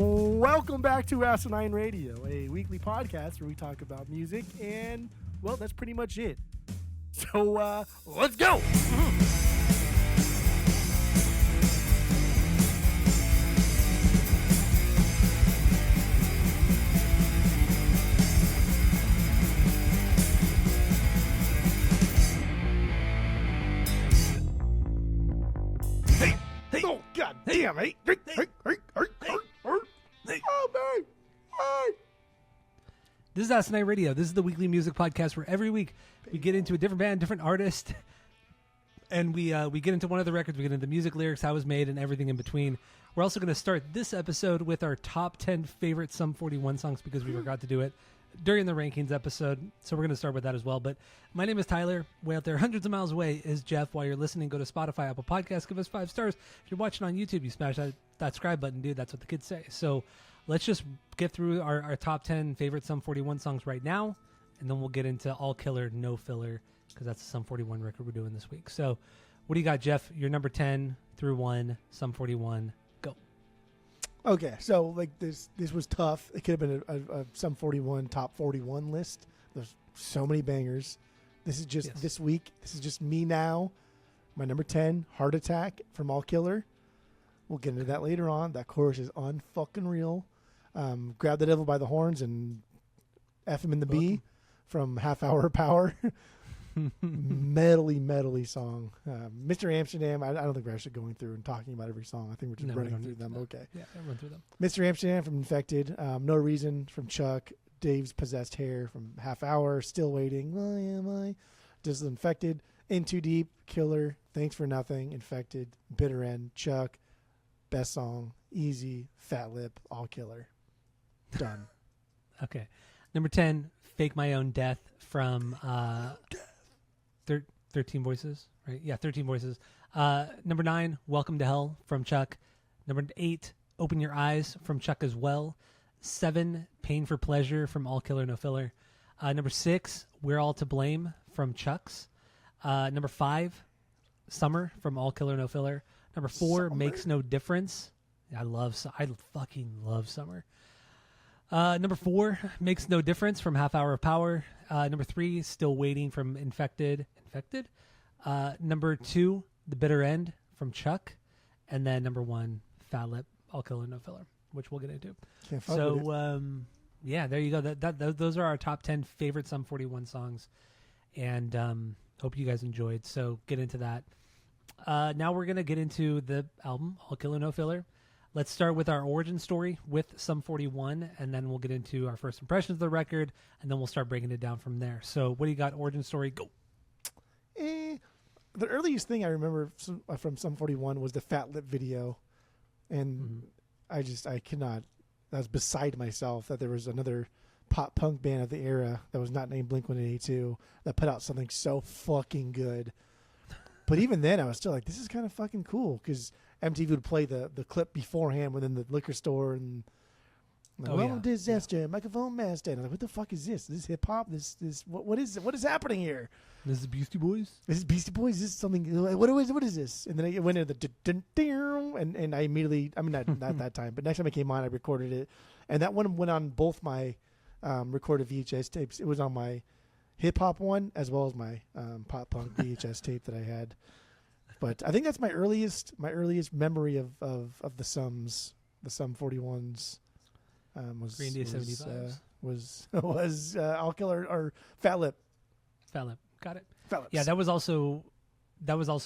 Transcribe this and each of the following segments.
Welcome back to Asinine Radio, a weekly podcast where we talk about music, and, well, that's pretty much it. So, let's go! Hey! Oh, God damn! Hey! Oh, man! Hey! This is Asinine Radio. This is the weekly music podcast where every week we get into a different band, different artist, and we get into one of the records. We get into the music, lyrics, how it was made, and everything in between. We're also going to start this episode with our top 10 favorite Sum 41 songs because we forgot to do it during the rankings episode. So we're going to start with that as well. But my name is Tyler. Way out there, hundreds of miles away, is Jeff. While you're listening, go to Spotify, Apple Podcasts, give us 5 stars. If you're watching on YouTube, you smash that subscribe button, dude. That's what the kids say. So let's just get through our top 10 favorite Sum 41 songs right now, and then we'll get into all killer, no filler, because that's the Sum 41 record we're doing this week. So what do you got, Jeff? Your number 10 through 1, Sum 41. Go. Okay, so like this was tough. It could have been a Sum 41 top 41 list. There's so many bangers. This is just this week. This is just me now. My number 10, Heart Attack from All Killer. We'll get into that later on. That chorus is unfucking real. Grab the Devil by the Horns and F him in the B from Half Hour Power. Medley song. Mr. Amsterdam, I don't think we're actually going through and talking about every song. I think we're just running through them. Okay. Yeah, run through them. Mr. Amsterdam from Infected. No Reason from Chuck. Dave's Possessed Hair from Half Hour. Still Waiting. Why am I? Just Infected. In Too Deep. Killer. Thanks for Nothing. Infected. Bitter End. Chuck. Best Song. Easy. Fat Lip. All Killer. Done. Okay. Number 10, Fake My Own Death from 13 Voices, right? Yeah, 13 Voices. Number 9, Welcome to Hell from Chuck. Number 8, Open Your Eyes from Chuck as well. 7, Pain for Pleasure from All Killer No Filler. Number 6, We're All to Blame from Chuck's. Number 5, Summer from All Killer No Filler. Number 4, Makes No Difference. I fucking love Summer. Number 4, Makes No Difference from Half Hour of Power. Number 3, Still Waiting from Infected. Number 2, The Bitter End from Chuck. And then number 1, Fat Lip, All Killer No Filler, which we'll get into. Yeah, there you go. Those are our top 10 favorite Sum 41 songs. And hope you guys enjoyed. So get into that. Now we're going to get into the album, All Killer No Filler. Let's start with our origin story with Sum 41, and then we'll get into our first impressions of the record, and then we'll start breaking it down from there. So what do you got, origin story? Go. The earliest thing I remember from Sum 41 was the Fat Lip video, and I cannot. I was beside myself that there was another pop punk band of the era that was not named Blink-182 that put out something so fucking good. But even then, I was still like, this is kind of fucking cool, because MTV would play the clip beforehand within the liquor store, and like, disaster, microphone master. And I'm like, what the fuck is this? Is this hip hop? This what is happening here? This is Beastie Boys? This is Beastie Boys? Is this something? What is this? And then I went into the and I immediately, I mean, not that time, but next time I came on, I recorded it. And that one went on both my recorded VHS tapes. It was on my hip hop one as well as my pop punk VHS tape that I had. But I think that's my earliest memory of the Sums, the Sum 41s. Was Green Day 75s. Was All Killer or Fat Lip. Fat Lip. Got it. Fat Lips. Yeah, that was also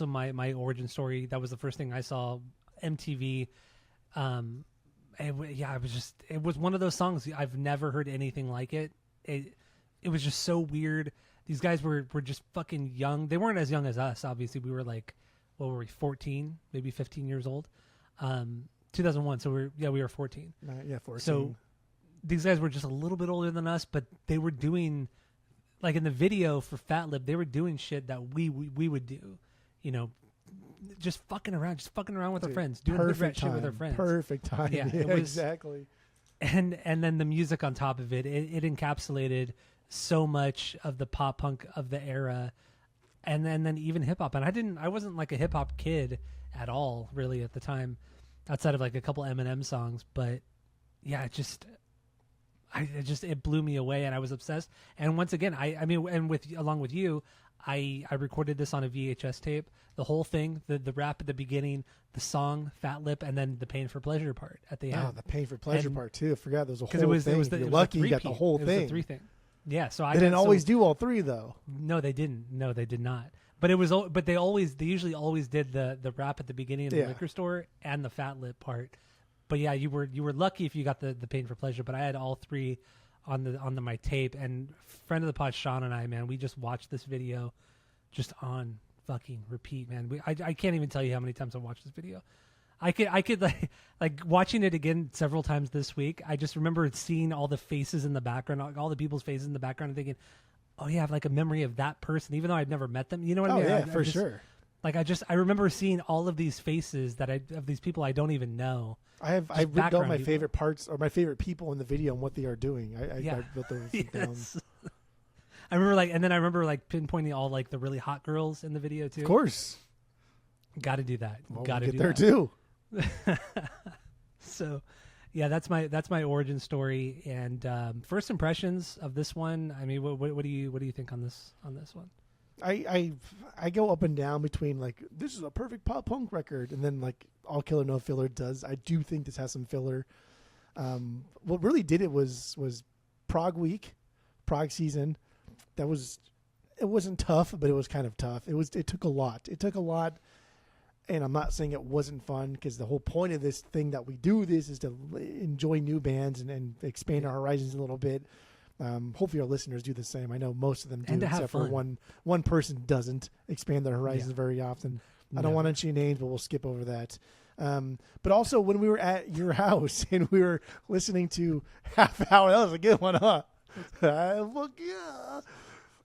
my origin story. That was the first thing I saw MTV. It was one of those songs I've never heard anything like it. It was just so weird. These guys were just fucking young. They weren't as young as us, obviously. We were like, what were we, 14, maybe 15 years old? 2001, so we were 14. 14. So these guys were just a little bit older than us, but they were doing, like in the video for Fat Lip, they were doing shit that we would do, you know, just fucking around with our friends, doing the rat shit with our friends. Perfect time. Yeah, exactly. And then the music on top of it encapsulated so much of the pop punk of the era, and then even hip hop. And I wasn't like a hip hop kid at all, really, at the time, outside of like a couple Eminem songs. But yeah, it blew me away, and I was obsessed. And once again, I mean, and along with you, I recorded this on a VHS tape, the whole thing, the rap at the beginning, the song Fat Lip, and then the Pain for Pleasure part at the end. Oh, the Pain for Pleasure part too. I forgot there was a whole thing. If you're lucky you got the whole thing. It was the 3 thing. Yeah, so I didn't always do all 3 though. No, they didn't. No, they did not. But they usually always did the rap at the beginning of the liquor store and the Fat Lip part. But yeah, you were lucky if you got the Pain for Pleasure. But I had all 3 on my tape. And friend of the pod, Sean, and I, man, we just watched this video just on fucking repeat, man. I can't even tell you how many times I watched this video. I could like watching it again several times this week. I just remember seeing all the faces in the background, all the people's faces in the background, and thinking, oh yeah, I have like a memory of that person, even though I'd never met them. You know what I mean? Yeah, for sure. Like I remember seeing all of these faces of these people I don't even know. I've written down my favorite parts or my favorite people in the video and what they are doing. I built those down. I remember pinpointing all like the really hot girls in the video too. Of course. Got to do that. Well, Got to get do there that. too. So, yeah, that's my origin story and first impressions of this one. I mean, what do you think on this one? I go up and down between like this is a perfect pop punk record and then like All Killer No Filler does. I do think this has some filler. What really did it was Prague week, Prague season. It wasn't tough, but it was kind of tough. It took a lot. And I'm not saying it wasn't fun because the whole point of this thing that we do this is to enjoy new bands and expand our horizons a little bit. Hopefully our listeners do the same. I know most of them do, except for one person doesn't expand their horizons very often. I don't want to mention names, but we'll skip over that. But also when we were at your house and we were listening to Half Hour, that was a good one, huh? Look, yeah.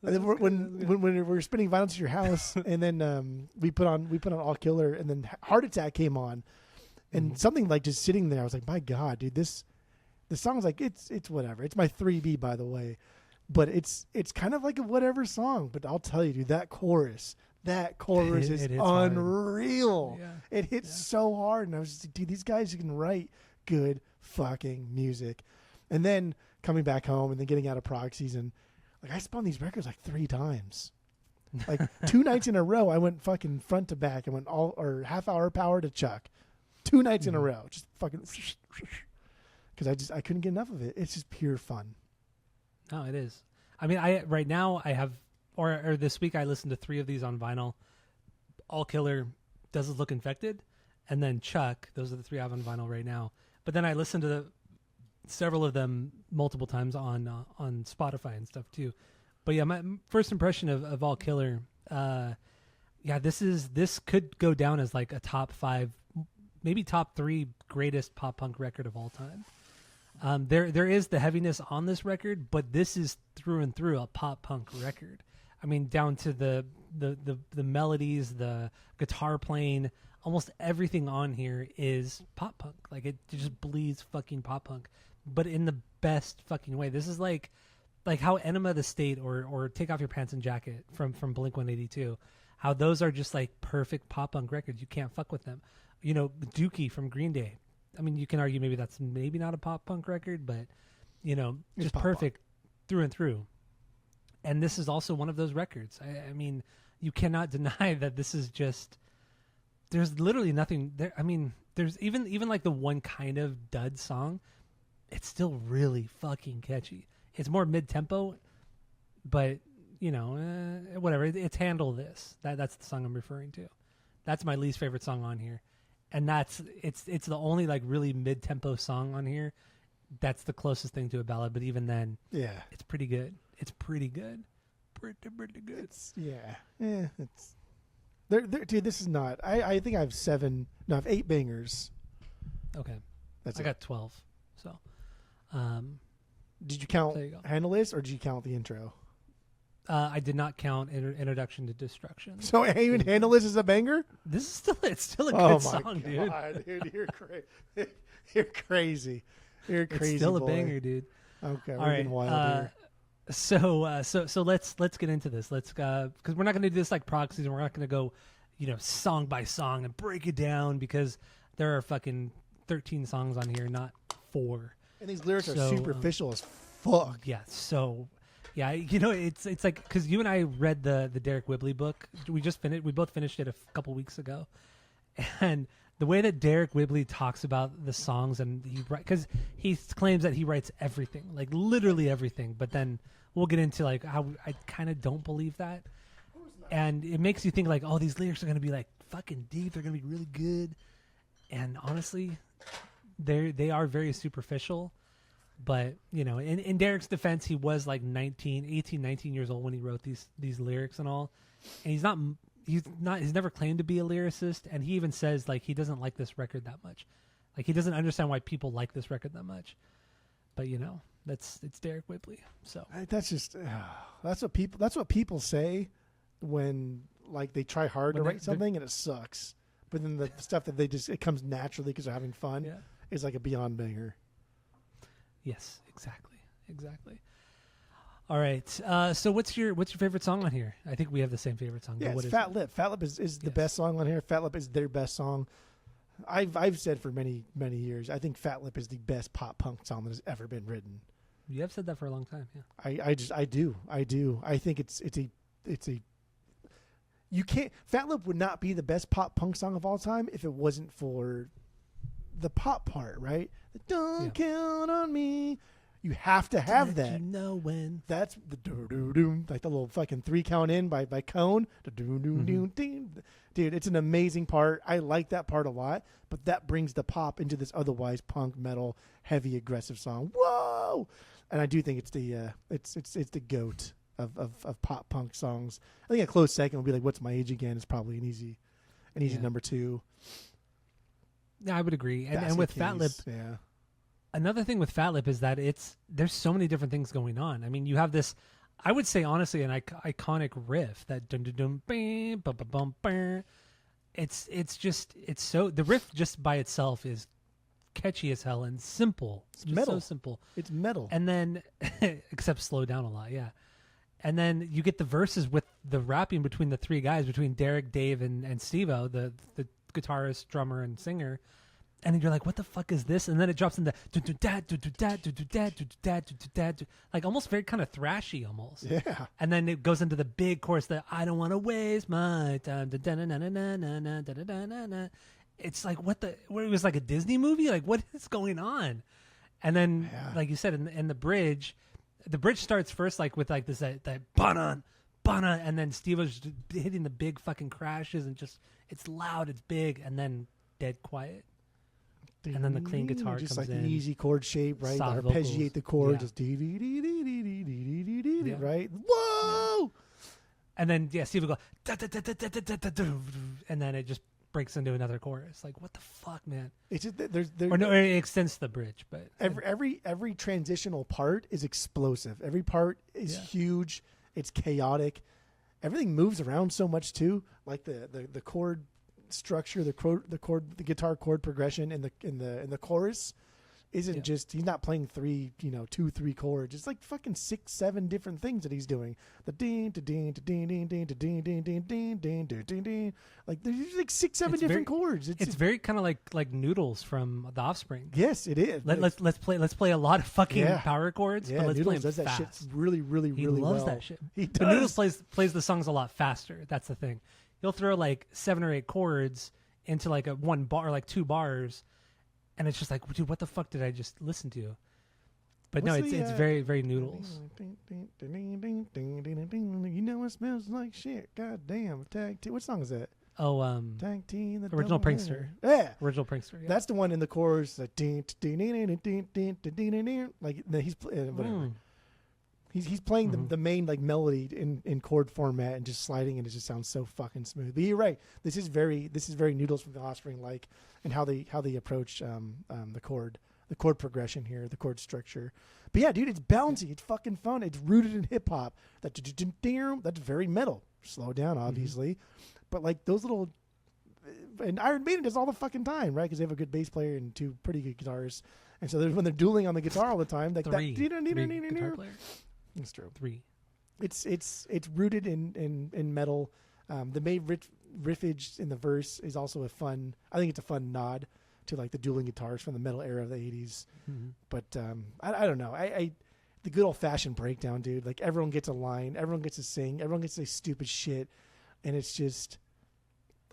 And then when we were spinning vinyl to your house, and then we put on All Killer, and then Heart Attack came on, and something like just sitting there, I was like, my God, dude, this song's like it's whatever. It's my 3B, by the way, but it's kind of like a whatever song. But I'll tell you, dude, that chorus is unreal. Yeah. It hits so hard, and I was just like, dude, these guys can write good fucking music. And then coming back home and then getting out of Prague season. Like I spun these records like 3 times, like 2 nights in a row. I went fucking front to back. I went Half Hour Power to Chuck, 2 nights in a row, just fucking because I couldn't get enough of it. It's just pure fun. No, it is. I mean, right now I have or this week I listened to 3 of these on vinyl. All Killer, Does It Look Infected, and then Chuck. Those are the 3 I have on vinyl right now. But then I listened to several of them multiple times on Spotify and stuff too. But yeah, my first impression of All Killer, this could go down as like a top 5, maybe top 3 greatest pop punk record of all time. There is the heaviness on this record, but this is through and through a pop punk record. I mean, down to the melodies, the guitar playing, almost everything on here is pop punk. Like it just bleeds fucking pop punk, but in the best fucking way. This is like how Enema of the State or Take Off Your Pants and Jacket from Blink-182, how those are just like perfect pop punk records. You can't fuck with them. You know, Dookie from Green Day. I mean, you can argue maybe that's maybe not a pop punk record, but you know, just perfect through and through. And this is also one of those records. I mean, you cannot deny that this is just. There's literally nothing there. I mean, there's even like the one kind of dud song. It's still really fucking catchy. It's more mid-tempo, but you know, whatever. It's Handle This. That's the song I'm referring to. That's my least favorite song on here, and it's the only like really mid-tempo song on here. That's the closest thing to a ballad, but even then, it's pretty good. It's pretty good. Pretty good. It's There, dude, this is not. I think I have 7. No, I have 8 bangers. Okay, I got 12. So, did you count Handle This or did you count the intro? I did not count Introduction to Destruction. So even Handle This is a banger. This is still a good song, dude. Dude, you're crazy. You're crazy. You're crazy. It's still boy. a banger, dude. Okay, all right. Wild here. So let's get into this. Let's because we're not going to do this like Prague season. We're not going to go, song by song and break it down because there are fucking 13 songs on here, not 4. And these lyrics are So, superficial as fuck. Yeah. So, yeah, it's like because you and I read the Derek Whibley book. We both finished it a couple weeks ago, and the way that Derek Whibley talks about the songs and because he claims that he writes everything, like literally everything, but then we'll get into like how I kind of don't believe that, and it makes you think like, oh, these lyrics are gonna be like fucking deep. They're gonna be really good, and honestly, they are very superficial. But, in Derek's defense, he was like 18, 19 years old when he wrote these lyrics and all. And he's never claimed to be a lyricist. And he even says like he doesn't like this record that much. Like he doesn't understand why people like this record that much. But it's Derek Whibley. So That's just that's what people say when like they try hard to write something and it sucks. But then the stuff that it comes naturally because they're having fun is like a beyond banger. Yes, exactly. All right. So what's your favorite song on here? I think we have the same favorite song. Yeah, it's Fat Lip. Fat Lip is the best song on here. Fat Lip is their best song. I've said for many years, I think Fat Lip is the best pop punk song that has ever been written. You have said that for a long time. Yeah. I do. I think it's a. You can't. Fat Lip would not be the best pop punk song of all time if it wasn't for the pop part, right? Don't count on me. You have to have that. You know when. That's the do like the little fucking 3 count in by Cone. Dude, it's an amazing part. I like that part a lot, but that brings the pop into this otherwise punk metal heavy aggressive song. Whoa! And I do think it's the goat of pop punk songs. I think a close second would be like "What's My Age Again" is probably an easy number 2. Yeah, I would agree. And with Fat Lip, another thing with Fat Lip is that there's so many different things going on. I mean, you have this, I would say honestly, an iconic riff that dum dum dum bam bum bum bum bam. It's so the riff just by itself is catchy as hell and simple. It's just metal. So simple. It's metal. And then except slow down a lot, yeah. And then you get the verses with the rapping between the 3 guys, between Derek, Dave, and Steve-O, the guitarist, drummer, and singer. And then you're like, what the fuck is this? And then it drops into like almost very kind of thrashy almost. Yeah. And then it goes into the big chorus that I don't want to waste my time. It's like it was like a Disney movie. Like what is going on? And then like you said in the bridge starts first like with like this that bana, and then Steve was hitting the big fucking crashes and just it's loud, it's big, and then dead quiet. And then the clean guitar just comes like in. an easy chord shape, right? Soft Arpeggiate the chord, yeah. just dee dee dee dee dee dee dee dee dee dee, right? Whoa! Yeah. And then Steve will go da, da, da, da, da, da, da, da, and then it just breaks into another chorus. Like what the fuck, man? It's just it extends the bridge, but every transitional part is explosive. Every part is huge. It's chaotic. Everything moves around so much too. Like the chord structure, the guitar chord progression in the chorus isn't just he's not playing 3 chords. It's like fucking 6 7 different things that he's doing. The ding to ding to ding ding ding to ding ding ding ding ding ding ding ding. Like there's like 6 7 different chords. It's very kind of like Noodles from The Offspring. Yes, it is. Let's play a lot of fucking power chords. Yeah, but let's Noodles play does that fast. shit really He loves well. that shit. He does. But Noodles plays the songs a lot faster. That's the thing. He'll throw like 7 or 8 chords into like a 1 bar, or like 2 bars, and it's just like, dude, what the fuck did I just listen to? But it's very, very Noodles. You know it smells like shit. God damn. Tag team. What song is that? Oh, Tag team. The Original Double Prankster. Header. Yeah. Original Prankster. Yeah. That's the one in the chorus. Like, like he's whatever. He's playing the main like melody in chord format and just sliding, and it just sounds so fucking smooth. But you're right. This is very Noodles from The Offspring like, and how they approach the chord progression here, the chord structure. But yeah, dude, it's bouncy. It's fucking fun. It's rooted in hip hop. That's very metal. Slow down, obviously, but like those little. And Iron Maiden does all the fucking time, right? Because they have a good bass player and 2 pretty good guitarists, and so when they're dueling on the guitar all the time, like Three guitar players. It's true. 3. It's rooted in metal. The main riffage in the verse is also I think it's a fun nod to like the dueling guitars from the metal era of the 80s. Mhm. But I don't know. The good old fashioned breakdown, dude. Like everyone gets a line, everyone gets to sing, everyone gets to say stupid shit, and it's just,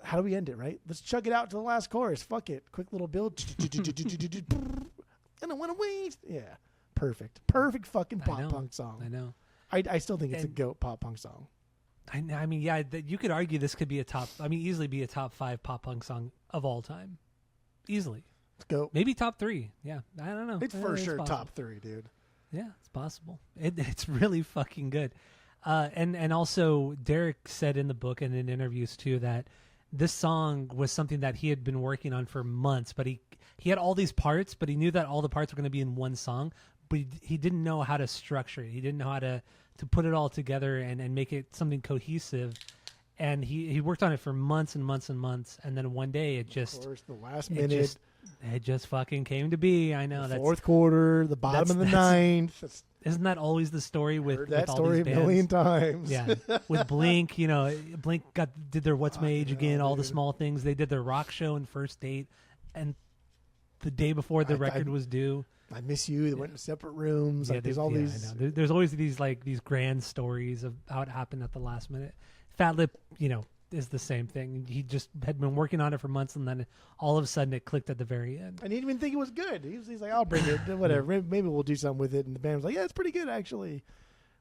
how do we end it, right? Let's chug it out to the last chorus. Fuck it. Quick little build. I don't want to wait. Yeah, perfect fucking pop punk song. I know. I still think it's a GOAT pop punk song. I mean, yeah, you could argue this could be easily be a top 5 pop punk song of all time. Easily. Let's go. Maybe top 3. Yeah, I don't know. It's for sure top 3, dude. Yeah, it's possible. It's really fucking good. And also, Derek said in the book and in interviews too that this song was something that he had been working on for months, but he had all these parts, but he knew that all the parts were going to be in one song, but he didn't know how to structure it. He didn't know how to put it all together and make it something cohesive. And he worked on it for months and months and months, and then one day it just, of course, the last minute, it just fucking came to be. I know the fourth quarter, the bottom of the ninth. Isn't that always the story with that all story these bands? a million times? Yeah, with Blink, Blink did their What's My Age Again, all the small things. They did their rock show and First Date, and the day before the record was due, I Miss You. They went in separate rooms. Like, there's all these. I know. There's always these grand stories of how it happened at the last minute. Fat Lip, is the same thing. He just had been working on it for months, and then all of a sudden it clicked at the very end. And he didn't even think it was good. He's like, I'll bring it, whatever. Maybe we'll do something with it. And the band was like, yeah, it's pretty good actually.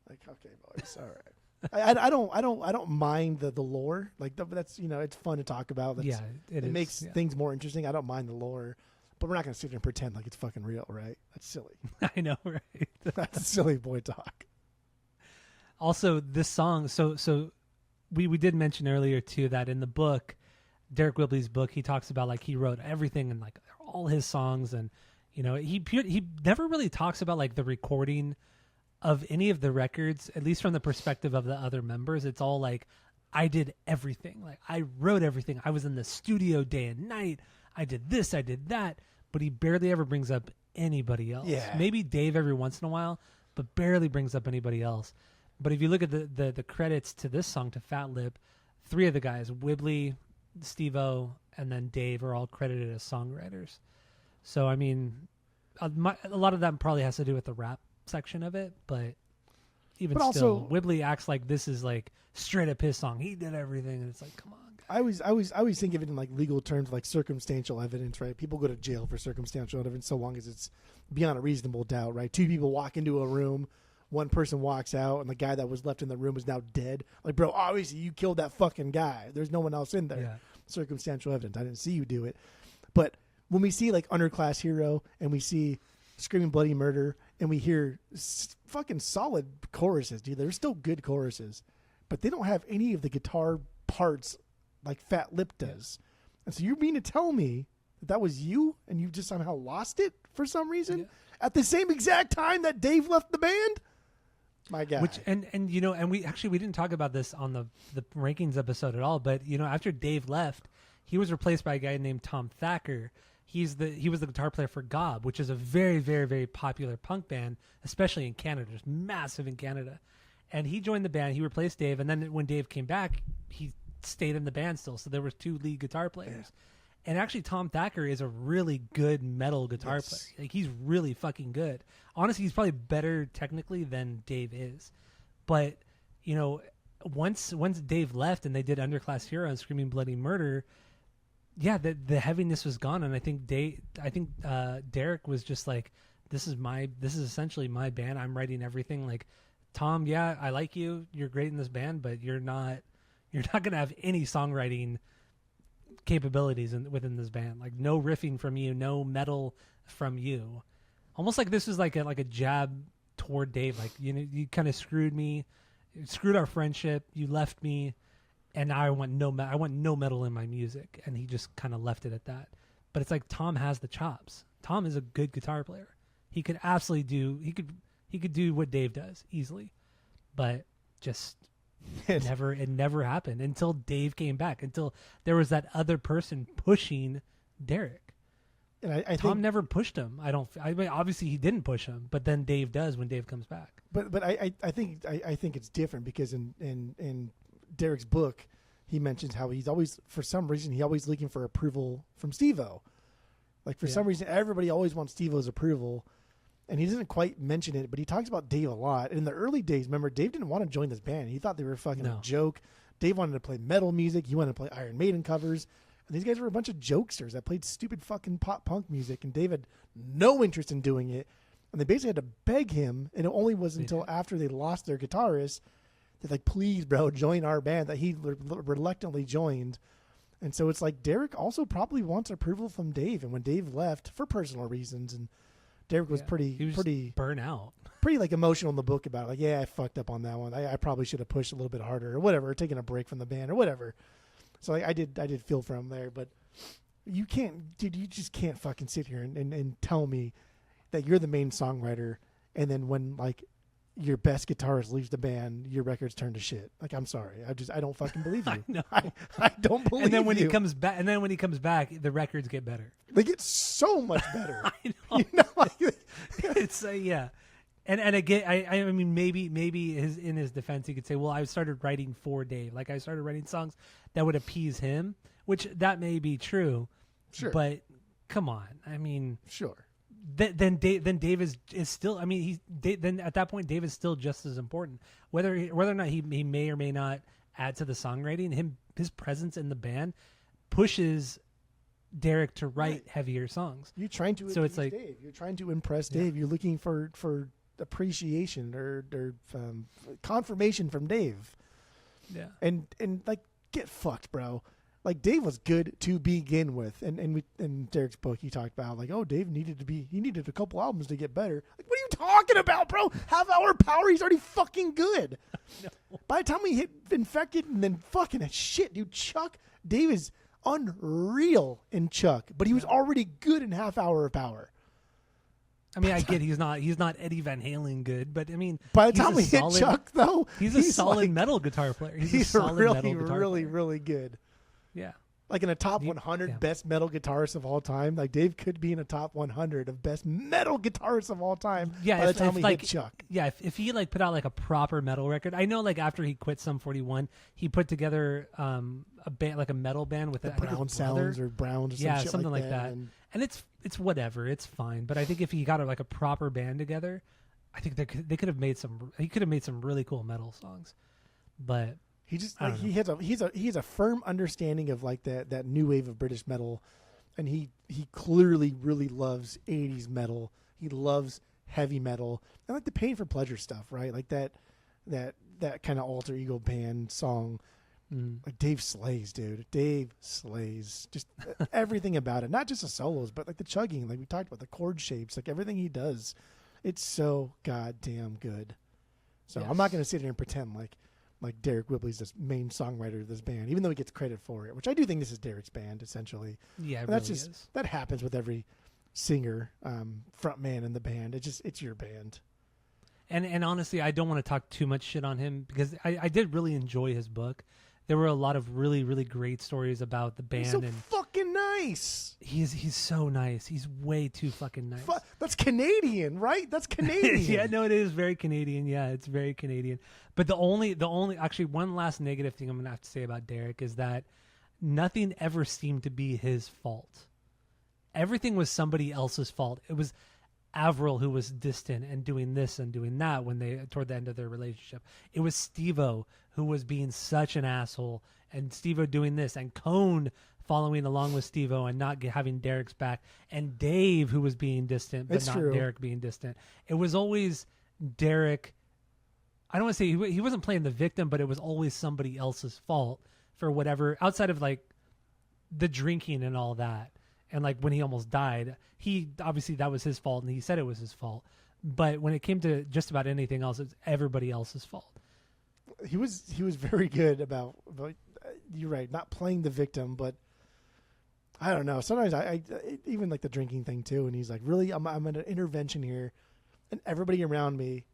Like, okay, boys, all right. I don't mind the lore. Like that's it's fun to talk about. That's, it makes things more interesting. I don't mind the lore, but we're not gonna sit there and pretend like it's fucking real, right? That's silly. I know, right? That's silly boy talk. Also, this song. So we did mention earlier too that in the book, Derek Whibley's book, he talks about like he wrote everything and like all his songs, and he never really talks about like the recording of any of the records, at least from the perspective of the other members. It's all like, I did everything. Like I wrote everything. I was in the studio day and night. I did this, I did that. But he barely ever brings up anybody else. Yeah. Maybe Dave every once in a while, but barely brings up anybody else. But if you look at the credits to this song, to Fat Lip, 3 of the guys, Whibley, Steve-O, and then Dave, are all credited as songwriters. So, I mean, a lot of that probably has to do with the rap section of it, but still, also, Whibley acts like this is like straight up his song. He did everything, and it's like, come on, guys. I always think of it in like legal terms, like circumstantial evidence, right? People go to jail for circumstantial evidence so long as it's beyond a reasonable doubt, right? 2 people walk into a room, one person walks out, and the guy that was left in the room is now dead. Like, bro, obviously you killed that fucking guy. There's no one else in there. Yeah. Circumstantial evidence. I didn't see you do it. But when we see like Underclass Hero and we see Screaming Bloody Murder and we hear fucking solid choruses, dude. They're still good choruses, but they don't have any of the guitar parts like Fat Lip does. And so you mean to tell me that was you and you just somehow lost it for some reason at the same exact time that Dave left the band? My God. Which and we didn't talk about this on the rankings episode at all, but after Dave left, he was replaced by a guy named Tom Thacker. He was the guitar player for Gob, which is a very, very, very popular punk band, especially in Canada. It's massive in Canada. And he joined the band. He replaced Dave, and then when Dave came back, he stayed in the band still. So there was 2 lead guitar players. Yeah. And actually, Tom Thacker is a really good metal guitar player. Like, he's really fucking good. Honestly, he's probably better technically than Dave is. But once Dave left and they did Underclass Hero and Screaming Bloody Murder, the heaviness was gone, and I think Derek was just like, this is essentially my band. I'm writing everything. Like, Tom, I like you. You're great in this band, but you're not gonna have any songwriting capabilities within this band. Like, no riffing from you, no metal from you. Almost like this was like a jab toward Dave. Like, you kind of screwed me, screwed our friendship. You left me. And now I want no metal in my music, and he just kind of left it at that. But it's like Tom has the chops. Tom is a good guitar player. He could absolutely do. He could do what Dave does easily, but just it never happened until Dave came back. Until there was that other person pushing Derek. And I Tom think, never pushed him. I mean, obviously he didn't push him, but then Dave does when Dave comes back. But I think it's different because in Derek's book, he mentions how he's always, for some reason, looking for approval from Steve-O. Like for some reason, everybody always wants Steve-O's approval, and he doesn't quite mention it, but he talks about Dave a lot. And in the early days, remember, Dave didn't want to join this band. He thought they were fucking a joke. Dave wanted to play metal music. He wanted to play Iron Maiden covers. And these guys were a bunch of jokesters that played stupid fucking pop punk music, and Dave had no interest in doing it. And they basically had to beg him, and it only was until after they lost their guitarist that, like, please, bro, join our band, that he reluctantly joined. And so it's like Derek also probably wants approval from Dave. And when Dave left for personal reasons, and Derek was pretty burnt out, pretty like emotional in the book about it. Like, yeah, I fucked up on that one. I probably should have pushed a little bit harder or whatever, or taken a break from the band or whatever. So like, I did feel for him there, but you can't, dude, you just can't fucking sit here and tell me that you're the main songwriter, and then when like your best guitarist leaves the band, your records turn to shit. Like, I'm sorry, I don't fucking believe you. I don't believe. And then when you. he comes back, the records get better. They get so much better. I know. You know, like, It's yeah. And again, I mean, maybe in his defense, he could say, well, I started writing for Dave. Like, I started writing songs that would appease him, which that may be true. Sure. But come on. I mean, sure. Then Dave is still, I mean, then at that point, Dave is still just as important. Whether or not he may or may not add to the songwriting, his presence in the band pushes Derek to write heavier songs. You're trying to appease Dave. You're trying to impress Dave. You're looking for appreciation or confirmation from Dave. Yeah. And like, get fucked, bro. Like, Dave was good to begin with, and in Derek's book he talked about, like, oh, Dave needed a couple albums to get better. Like, what are you talking about, bro? Half Hour Power, he's already fucking good. No. By the time we hit Infected and then fucking shit, dude, Chuck, Dave is unreal in Chuck, but he was already good in Half Hour of Power. I mean, I get he's not Eddie Van Halen good, but I mean, by the time we hit Chuck, though, he's a solid like, metal guitar player. He's a solid really, metal guitar really, player. really good. Yeah, like in a top 100 best metal guitarists of all time. Like, Dave could be in a top 100 of best metal guitarists of all time. Yeah, by the time we hit Chuck. Yeah, if he like put out like a proper metal record, I know like after he quit Sum 41, he put together a band, like a metal band with Brown Sounds or Browns, or something like that. And it's whatever, it's fine. But I think if he got like a proper band together, I think they could have made some. He could have made some really cool metal songs. But he just like he has a firm understanding of like that new wave of British metal, and he clearly really loves 80s metal. He loves heavy metal and like the Pain for Pleasure stuff, right? Like that kind of alter ego band song. Like, Dave slays, dude. Dave slays. Just everything about it. Not just the solos, but like the chugging, like we talked about, the chord shapes, like everything he does. It's so goddamn good. So yes. I'm not going to sit here and pretend like Derek Whibley's the main songwriter of this band, even though he gets credit for it, which I do think this is Derek's band, essentially. Yeah, it that's really just is. That happens with every singer, front man in the band. It's your band. And honestly, I don't want to talk too much shit on him because I did really enjoy his book. There were a lot of really, really great stories about the band. He's so fucking nice. He's so nice. He's way too fucking nice. That's Canadian, right? That's Canadian. Yeah, no, it is very Canadian. Yeah, it's very Canadian. But the only actually one last negative thing I'm gonna have to say about Derek is that nothing ever seemed to be his fault. Everything was somebody else's fault. It was Avril who was distant and doing this and doing that when they toward the end of their relationship. It was Steve-O who was being such an asshole, and Steve-O doing this, and Cone following along with Steve-O and not having Derek's back, and Dave who was being distant but not Derek being distant. It was always Derek. I don't want to say he wasn't playing the victim, but it was always somebody else's fault for whatever, outside of like the drinking and all that. And like when he almost died, he obviously that was his fault, and he said it was his fault. But when it came to just about anything else, it's everybody else's fault. He was very good about you're right, not playing the victim, but I don't know. Sometimes I even like the drinking thing too. And he's like, really, I'm at an intervention here, and everybody around me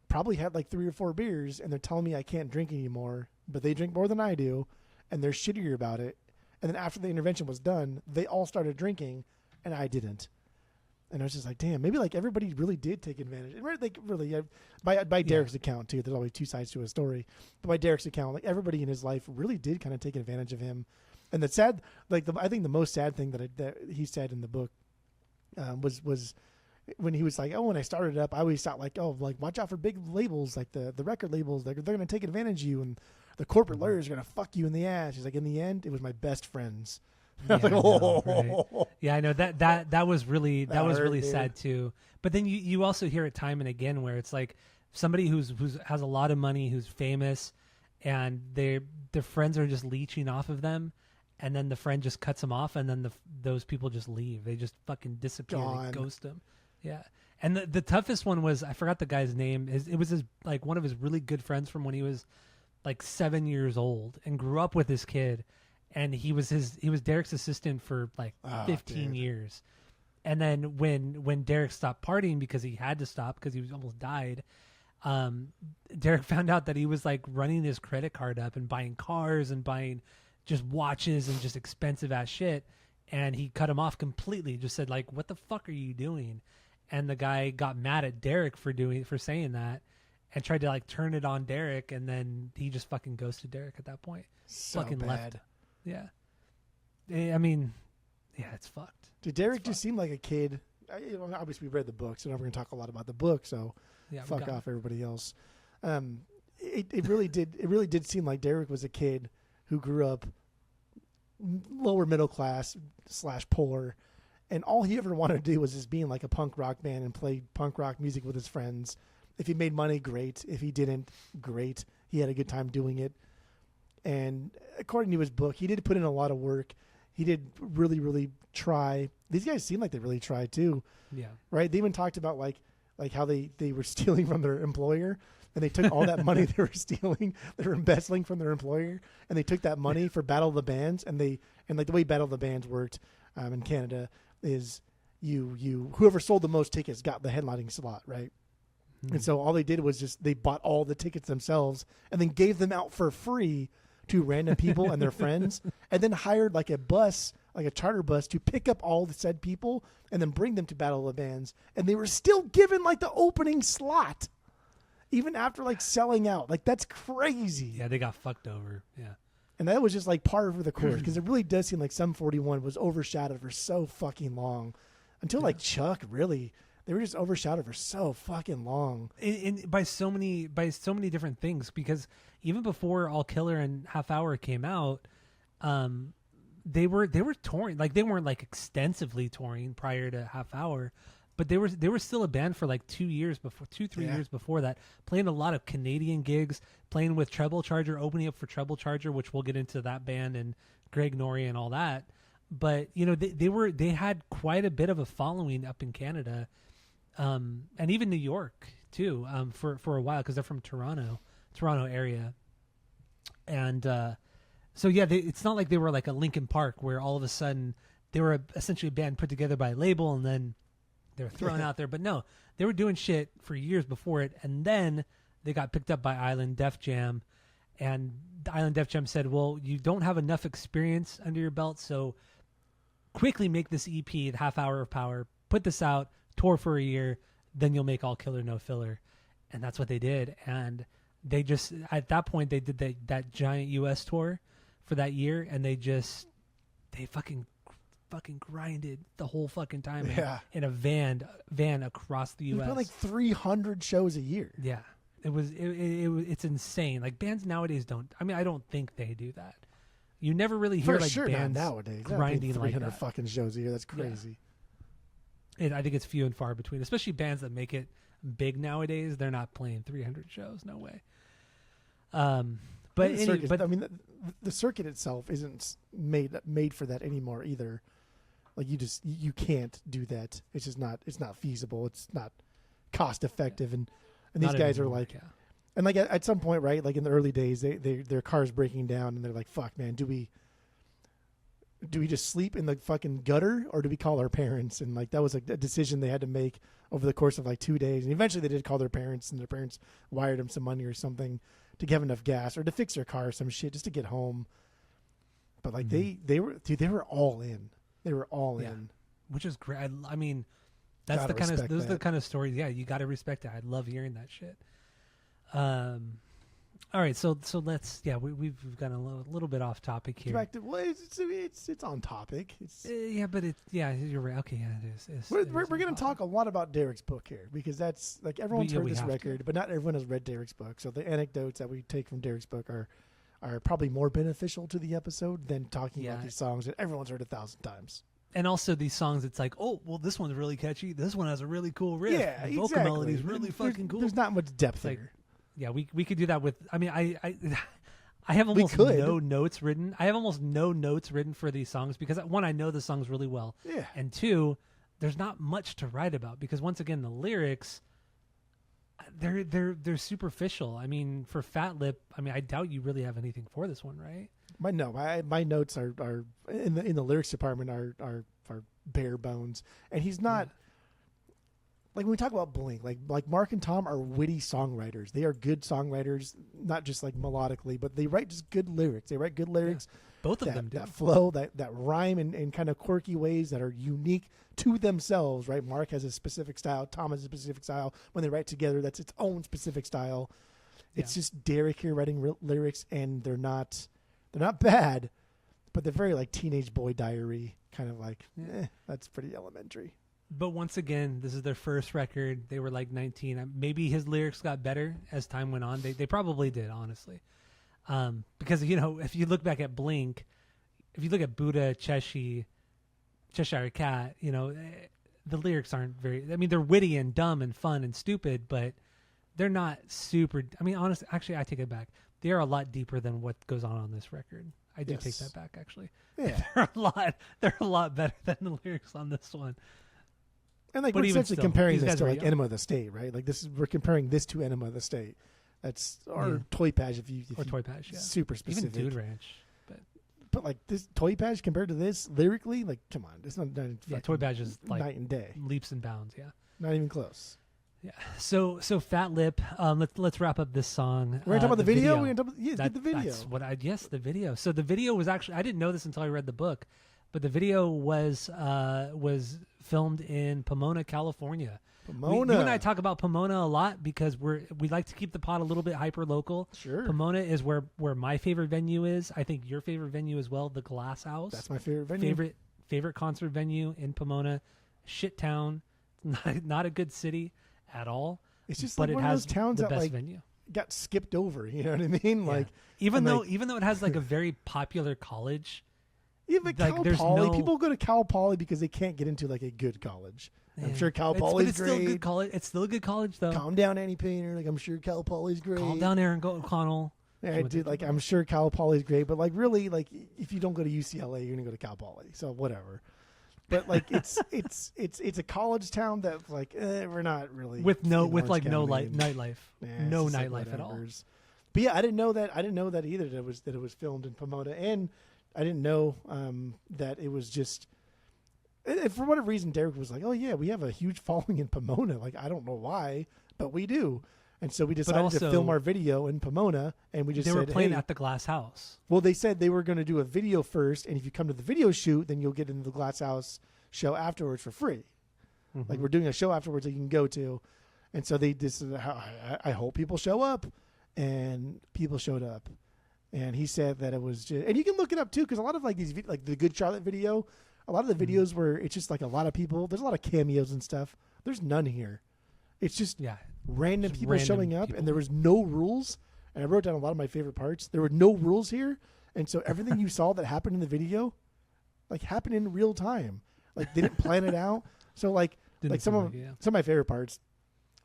probably had like 3 or 4 beers, and they're telling me I can't drink anymore, but they drink more than I do, and they're shittier about it. And then after the intervention was done, they all started drinking, and I didn't. And I was just like, damn, maybe like everybody really did take advantage. And like really, by Derek's account too, there's always 2 sides to a story. But by Derek's account, like everybody in his life really did kind of take advantage of him. And the sad, like I think the most sad thing that he said in the book was when he was like, oh, when I started up, I always thought like, oh, like watch out for big labels, like the record labels, they're going to take advantage of you, and the corporate lawyers are going to fuck you in the ass. He's like, in the end, it was my best friends. Yeah, I was like, oh, right? Yeah, I know that was really That hurt, really dude. sad too. But then you also hear it time and again where it's like somebody who's has a lot of money, who's famous, and their friends are just leeching off of them, and then the friend just cuts them off, and then those people just leave. They just fucking disappear. Gone. They ghost them. Yeah. And the toughest one was, I forgot the guy's name. It was like one of his really good friends from when he was like 7 years old and grew up with this kid. And he was Derek's assistant for like 15 years. And then when Derek stopped partying because he had to stop because he was almost died, Derek found out that he was like running his credit card up and buying cars and buying just watches and just expensive ass shit. And he cut him off completely. Just said like, "What the fuck are you doing?" And the guy got mad at Derek for saying that, and tried to like turn it on Derek. And then he just fucking ghosted Derek at that point. So fucking bad. left. Yeah. I mean, yeah, it's fucked. Dude, Derek just seemed like a kid. Obviously, we read the book, so now we're going to talk a lot about the book. So Yeah, we fuck got off, everybody else. It really did. It really did seem like Derek was a kid who grew up lower middle class / poor, and all he ever wanted to do was just be in like a punk rock band and play punk rock music with his friends. If he made money, great. If he didn't, great. He had a good time doing it. And according to his book, he did put in a lot of work. He did really, really try. These guys seem like they really tried too. Yeah. Right? They even talked about like how they were stealing from their employer, and they took all that money they were stealing, they were embezzling from their employer, and they took that money for Battle of the Bands, and like the way Battle of the Bands worked in Canada is you whoever sold the most tickets got the headlining slot, right? And so all they did was just they bought all the tickets themselves and then gave them out for free to random people and their friends, and then hired like a bus, like a charter bus, to pick up all the said people and then bring them to Battle of the Bands. And they were still given like the opening slot, even after like selling out. Like that's crazy. Yeah, they got fucked over. Yeah. And that was just like par for the course, because it really does seem like Sum 41 was overshadowed for so fucking long, until like Chuck. Really, they were just overshadowed for so fucking long. By so many different things, because even before All Killer and Half Hour came out, they were touring. Like they weren't like extensively touring prior to Half Hour, but they were still a band for like 3 years before that, playing a lot of Canadian gigs, playing with Treble Charger, opening up for Treble Charger, which we'll get into that band and Greg Norrie and all that. But you know, they had quite a bit of a following up in Canada. And even New York too, for a while, because they're from Toronto area. And so yeah, it's not like they were like a Linkin Park where all of a sudden they were essentially a band put together by a label and then they were thrown out there. But no, they were doing shit for years before it, and then they got picked up by Island Def Jam, and the Island Def Jam said, "Well, you don't have enough experience under your belt, so quickly make this EP, the Half Hour of Power, put this out, tour for a year, then you'll make All Killer No Filler." And that's what they did. And they just, at that point, they did that giant US tour for that year, and they fucking grinded the whole fucking time in a van across the US. They played like 300 shows a year. Yeah. It's insane. Like bands nowadays don't, I mean, I don't think they do that. You never really hear For like sure, bands nowadays grinding like 300 that. fucking shows a year. That's crazy. I think it's few and far between, especially bands that make it big nowadays. They're not playing 300 shows. No way. But I mean, the circuit itself isn't made for that anymore either. Like you can't do that. It's just not. It's not feasible. It's not cost effective. And these guys are like, and like at some point, right? Like in the early days, their car's breaking down, and they're like, "Fuck, man, do we just sleep in the fucking gutter, or do we call our parents?" And like that was like a decision they had to make over the course of like 2 days. And eventually, they did call their parents, and their parents wired them some money or something to give enough gas or to fix their car or some shit just to get home. But like they were all in. They were all in, which is great. I mean, those are the kind of stories. Yeah, you got to respect it. I love hearing that shit. All right, so let's we've gotten a little bit off topic here. Back to, well, it's on topic. It's You're right. Okay, yeah, it is. we're going to talk a lot about Derek's book here because that's like everyone's heard this record, but not everyone has read Derek's book. So the anecdotes that we take from Derek's book are probably more beneficial to the episode than talking about these songs that everyone's heard 1,000 times. And also these songs, it's like, oh, well, this one's really catchy. This one has a really cool riff. Yeah, the vocal melody is really fucking cool. There's not much depth here. Yeah, we could do that with. I mean, I have almost no notes written. I have almost no notes written for these songs because one, I know the songs really well. Yeah. And two, there's not much to write about because once again, the lyrics, they're superficial. I mean, for Fat Lip, I mean, I doubt you really have anything for this one, right? My notes are in the lyrics department are bare bones, and he's not. Like when we talk about Blink, like Mark and Tom are witty songwriters. They are good songwriters, not just like melodically, but they write just good lyrics. They write good lyrics. Yeah, both of them do. That flow, that rhyme in kind of quirky ways that are unique to themselves, right? Mark has a specific style. Tom has a specific style. When they write together, that's its own specific style. It's just Derek here writing lyrics, and they're not bad, but they're very like teenage boy diary, kind of like, that's pretty elementary. But once again, this is their first record. They were like 19. Maybe his lyrics got better as time went on. They probably did, honestly. Because, if you look back at Blink, if you look at Buddha, Cheshire Cat, the lyrics aren't very... I mean, they're witty and dumb and fun and stupid, but they're not super... I mean, honestly, actually, I take it back. They are a lot deeper than what goes on this record. I do take that back, actually. Yeah. They're a lot better than the lyrics on this one. And like we're essentially comparing this to like Enema of the State, right? Like we're comparing this to Enema of the State. That's Toy Patch Toy Patch, super specific. Even Dude Ranch, but like this Toy Patch compared to this lyrically, like come on, it's not Toy Patch is like night and day, leaps and bounds. Yeah, not even close. Yeah. So Fat Lip. Let's wrap up this song. We're gonna talk about the video. We're gonna talk the video. That's what the video. So the video was actually I didn't know this until I read the book, but the video was filmed in Pomona, California. Pomona. You and I talk about Pomona a lot because we like to keep the pod a little bit hyper local. Sure. Pomona is where my favorite venue is. I think your favorite venue as well, the Glass House. That's my favorite venue. Favorite concert venue in Pomona. Shit town. Not a good city at all. It's just but like it one has of those towns the that best like venue. Got skipped over. You know what I mean? Yeah. Like even though it has like a very popular college. Even Cal Poly, people go to Cal Poly because they can't get into like a good college. Yeah. I'm sure Cal Poly's it's great. Still good college. It's still a good college, though. Calm down, Annie Painter. Like I'm sure Cal Poly's great. Calm down, Aaron O'Connell. Yeah, dude. Like I'm sure Cal Poly's great, but like really, like if you don't go to UCLA, you're gonna go to Cal Poly. So whatever. But like it's a college town that like we're not really with like no nightlife, no nightlife like at all. But yeah, I didn't know that either. That it was filmed in Pomona, and I didn't know that it was just. And for whatever reason, Derek was like, "Oh yeah, we have a huge following in Pomona." Like I don't know why, but we do. And so we decided to film our video in Pomona, and we just were playing at the Glass House. Well, they said they were going to do a video first, and if you come to the video shoot, then you'll get into the Glass House show afterwards for free. Mm-hmm. Like we're doing a show afterwards that you can go to, and so they just said, I hope people show up, and people showed up, and he said that it was just, and you can look it up too, because a lot of like these like the Good Charlotte video, a lot of the videos where it's just like a lot of people. There's a lot of cameos and stuff. There's none here. It's just random people showing up, and there was no rules. And I wrote down a lot of my favorite parts. There were no rules here, and so everything you saw that happened in the video, like happened in real time. Like they didn't plan it out. So like some of my favorite parts,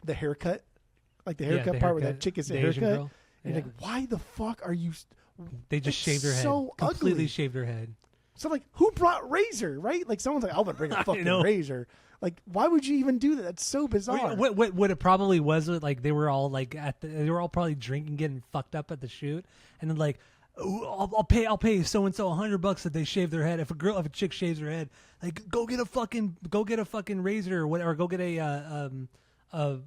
the haircut, like the haircut part where that chick is a haircut. And like, why the fuck are you? They just shaved her head. So completely ugly. Shaved her head. So like, who brought razor? Right? Like someone's like, I'm gonna bring a fucking razor. Like, why would you even do that? That's so bizarre. What it probably was, like they were all like they were all probably drinking, getting fucked up at the shoot, and then like, I'll pay so and so $100 that they shave their head. If a chick shaves her head, like go get a fucking razor or whatever. Go get a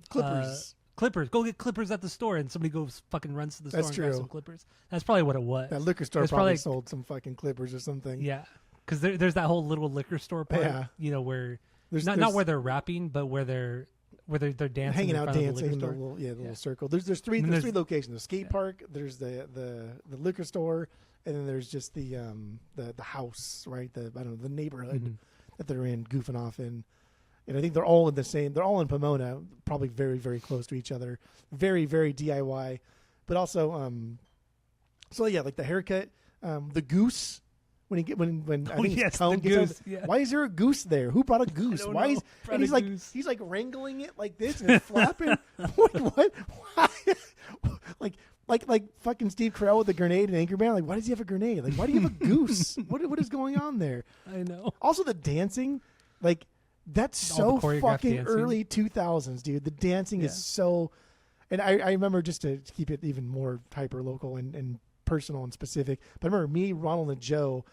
clippers. Clippers. Go get clippers at the store, and somebody goes fucking runs to the store and grabs some clippers. That's probably what it was. That liquor store probably sold some fucking clippers or something. Yeah, because there's that whole little liquor store part. Yeah. Where. Not where they're rapping, but where they're where they're dancing, hanging in out, front of the dancing in liquor the store. little circle. There's three locations: the skate park, there's the liquor store, and then there's just the house, right? The neighborhood that they're in, goofing off in. And I think they're all in the same. They're all in Pomona, probably very, very close to each other. Very, very DIY, but also, so yeah, like the haircut, the goose. When I think yes, Tone the gets goose. Yeah. why is there a goose there? Who brought a goose? I don't Why know. is Brought and a he's like goose. he's like wrangling it like this and it's flapping. What? Why? like fucking Steve Carell with the grenade and Anchorman. Like, why does he have a grenade? Like, why do you have a goose? What is going on there? I know. Also, the dancing, like that's All the so choreographed fucking dancing. early 2000s, dude. The dancing is so. And I remember, just to keep it even more hyper local and personal and specific, but I remember me, Ronald, and Joe,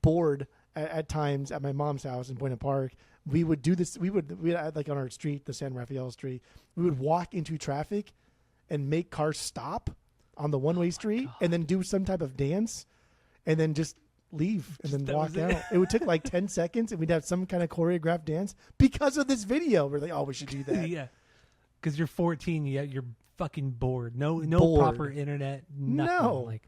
bored at times at my mom's house in Buena Park. We would do this. We had, like on our street, the San Rafael street, we would walk into traffic and make cars stop on the one-way street and then do some type of dance and then just leave and then walk out. It would take like 10 seconds and we'd have some kind of choreographed dance because of this video. We're like, oh, we should do that. Yeah. Because you're 14, yet you're fucking bored. No Bored. proper internet. Nothing. No. Like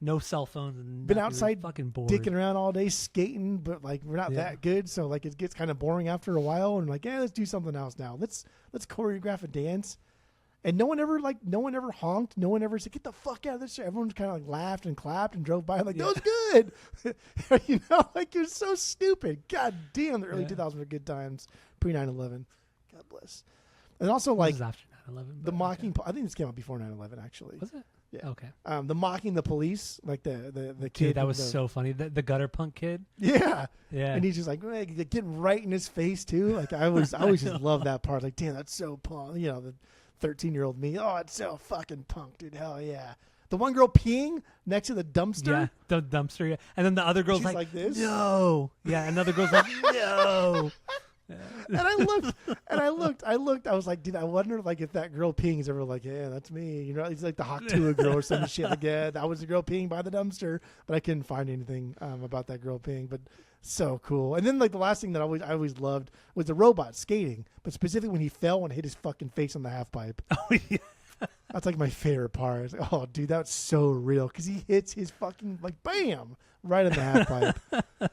no cell phones. And Been nothing. outside You're fucking bored. dicking around all day skating, but like we're not that good, so like it gets kind of boring after a while. And like, yeah, let's do something else now. Let's choreograph a dance. And no one ever honked. No one ever said, "Get the fuck out of this shit." Everyone kind of like laughed and clapped and drove by like, "That was good." You know, like it was so stupid. God damn, the early 2000s were good times. Pre 9/11. God bless. And also like this is after 9/11. the mocking. I think this came out before 9/11 actually. Was it? Yeah. Okay. The mocking the police, like the kid. Dude, that was so funny. The gutter punk kid. Yeah. Yeah. And he's just like getting right in his face too. Like I always just love that part. Like, damn, that's so punk. You know, the 13-year-old me. Oh, it's so fucking punk, dude. Hell yeah. The one girl peeing next to the dumpster. Yeah, the dumpster. Yeah. And then the other girl's She's like this? No. Yeah, another girl's like, no. And I looked. I was like, dude, I wonder like if that girl peeing is ever like, yeah, that's me. You know, it's like the Haktua girl or some shit. Like, yeah, that was the girl peeing by the dumpster. But I couldn't find anything about that girl peeing. But so cool. And then like the last thing that I always loved was the robot skating, but specifically when he fell and hit his fucking face on the half pipe. Oh yeah. That's like my favorite part. I was like, oh, dude, that's so real because he hits his fucking like bam right in the half pipe.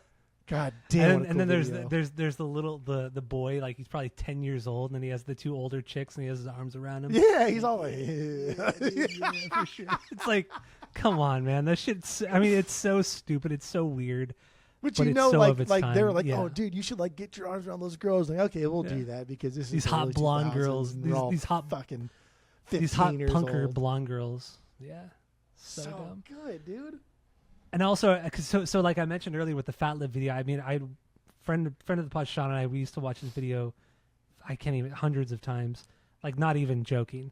God damn! And then there's the boy, like he's probably 10 years old, and then he has the two older chicks, and he has his arms around him. Yeah, he's all like, yeah, for sure. It's like, come on, man, that shit's. I mean, it's so stupid. It's so weird. But you you it's know, so like of its they're time. like, Yeah. oh, dude, you should like get your arms around those girls. Like, okay, we'll do that because this These is the hot early blonde 2000s, girls, and they're all these hot fucking 15 these hot years punker old. blonde girls. Yeah, so So dumb. good, dude. And also, so like I mentioned earlier with the Fat Lip video, I mean, friend of the pod, Sean, and I, we used to watch this video, I can't even, hundreds of times, like not even joking,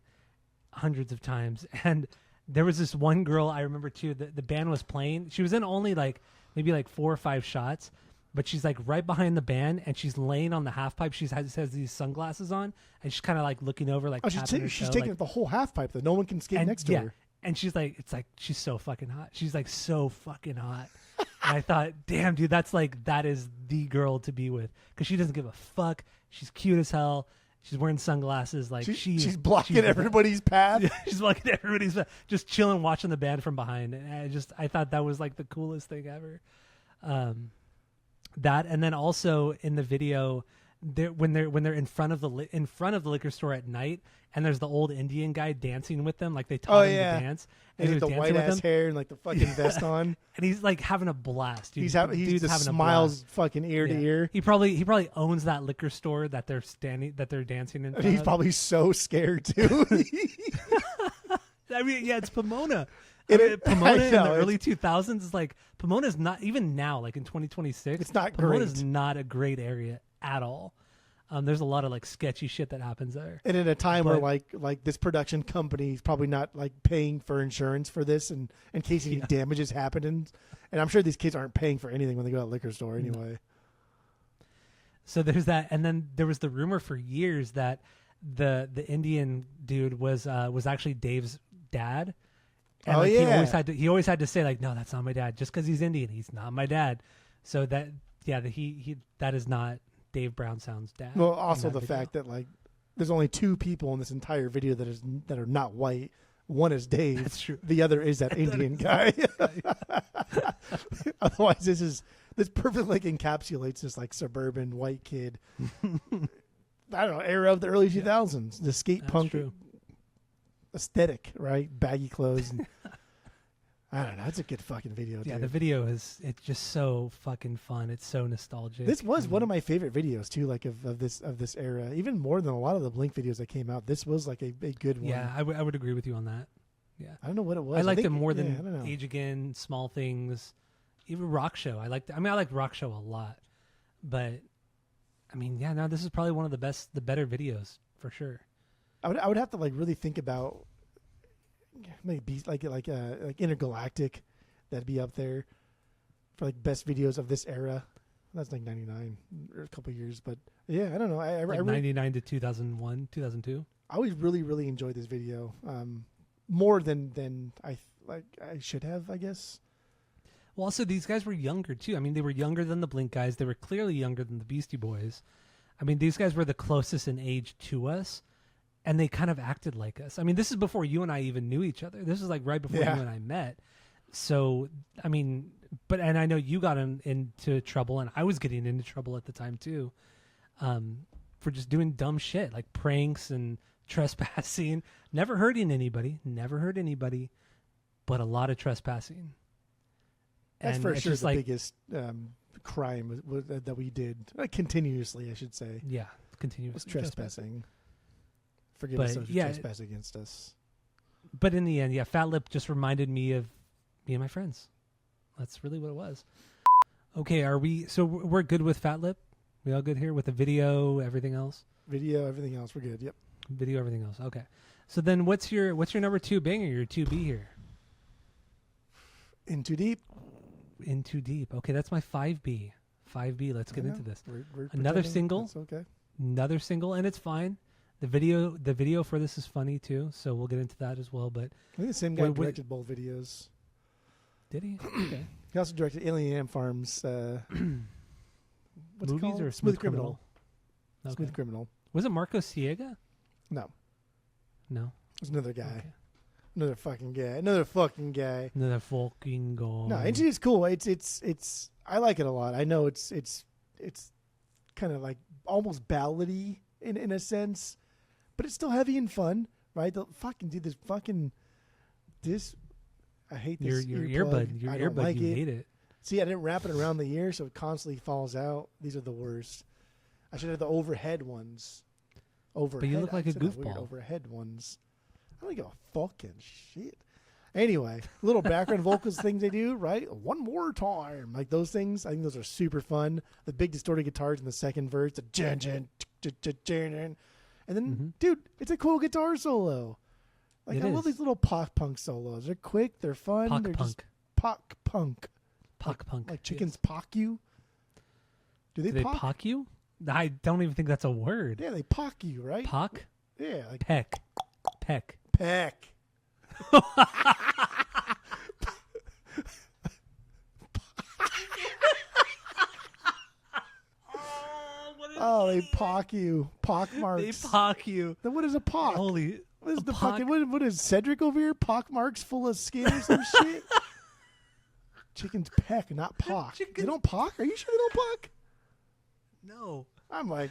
hundreds of times. And there was this one girl I remember too, the band was playing. She was in only like maybe like 4 or 5 shots, but she's like right behind the band and she's laying on the half pipe. She has these sunglasses on and she's kind of like looking over, like Oh, tapping her she's toe, taking like, the whole half pipe though. No one can skate next to her. And she's like, it's like, she's so fucking hot. She's like so fucking hot. And I thought, damn, dude, that is the girl to be with. Because she doesn't give a fuck. She's cute as hell. She's wearing sunglasses. Like she's blocking everybody's path. She's blocking everybody's path. Just chilling, watching the band from behind. And I thought that was like the coolest thing ever. That, and then also in the video, when they're in front of the liquor store at night, and there's the old Indian guy dancing with them, like they taught him to dance, and he was the dancing white ass with them, hair and like the fucking vest on, and he's like having a blast. Dude. he's Dude's just having smiles a blast. fucking ear to ear. He probably owns that liquor store that they're dancing in. And he's probably so scared too. I mean, yeah, it's Pomona. I Pomona in know, the early 2000s is like, Pomona's not, even now, like in 2026, It's not Pomona's great. not a great area at all. There's a lot of like sketchy shit that happens there. And in a time where like this production company is probably not like paying for insurance for this, and in case any damages happen, and I'm sure these kids aren't paying for anything when they go to a liquor store anyway. So there's that, and then there was the rumor for years that the Indian dude was actually Dave's dad. And Oh, like, yeah. he always had to say like, no, that's not my dad. Just because he's Indian, he's not my dad. So that that is not Dave Brownsound's dad. Well, also in that the video. fact that like there's only 2 people in this entire video that are not white. One is Dave. That's true. The other is that Indian guy. Otherwise, this perfectly encapsulates this like suburban white kid. I don't know, era of the early 2000s, the skate punk aesthetic, right? Baggy clothes. And, I don't know. It's a good fucking video. Yeah, dude. the video it's just so fucking fun. It's so nostalgic. This was one of my favorite videos too, like of this era. Even more than a lot of the Blink videos that came out. This was like a good one. Yeah, I would agree with you on that. Yeah, I don't know what it was. I liked think, it more I don't than know. Age Again, Small Things, even Rock Show. I liked Rock Show a lot, but I mean, yeah, no, this is probably one of the better videos for sure. I would have to like really think about maybe like Intergalactic, that'd be up there for like best videos of this era. That's like 99 or a couple years, but yeah, I don't know. I Like really, 99 to 2001, 2002. I always really enjoyed this video more than I should have, I guess. Well, also these guys were younger too. I mean, they were younger than the Blink guys. They were clearly younger than the Beastie Boys. I mean, these guys were the closest in age to us, and they kind of acted like us. I mean, this is before you and I even knew each other. This is like right before you and I met. So, I mean, and I know you got into trouble, and I was getting into trouble at the time too, for just doing dumb shit like pranks and trespassing. Never hurting anybody, but a lot of trespassing. That's And for it's sure just the like, biggest crime that we did continuously, I should say. yeah, continuous Was trespassing. Forgive But, us those who yeah, trespass against us. But in the end, yeah, Fat Lip just reminded me of me and my friends. That's really what it was. Okay, so we're good with Fat Lip? We all good here with the video, everything else? Video, everything else, we're good. Yep. Video, everything else. Okay. So then what's your number 2 banger, your 2B here? In Too Deep. In Too Deep. Okay, that's my 5B. 5B, let's get into this. We're Another pretending single. it's okay. Another single, and it's fine. The video for this is funny too, so we'll get into that as well. But I think the same guy Wait, directed both videos. did he? Okay. He also directed Alien Ant Farm's what's it Movies called? or Smooth Criminal. Okay. Smooth Criminal. Was it Marco Siega? No, No. it was another guy. Okay. Another fucking guy. Another fucking guy. Another fucking guy. No, Into Deep's cool. It's I like it a lot. I know it's kind of like almost ballady in a sense, but it's still heavy and fun, right? The fucking dude, this I hate this Your earplug. earbud. Your I don't earbud. like You it. hate it. See, I didn't wrap it around the ear, so it constantly falls out. These are the worst. I should have the overhead ones. Overhead. But you look like a I said that weird, goofball. overhead ones. I don't give a fucking shit. Anyway, little background vocals things they do, right? One more time. Like those things, I think those are super fun. The big distorted guitars in the second verse, the jan jan, and then, dude, it's a cool guitar solo. Like It I is. love these little pop punk solos. They're quick, they're fun, Pock they're just punk. pop punk. Pock punk. Like chickens yes. pock you. Do Do they pock you? I don't even think that's a word. Yeah, they pock you, right? Pock? Yeah, like Peck. Peck. peck. Oh, they pock you. Pock marks. They pock you. Then what is a pock? Holy. What is a the pock? fucking what is Cedric over here? Pock marks full of skin or some shit? Chickens peck, not pock. They Chickens- don't pock? Are you sure they don't pock? No. I'm like,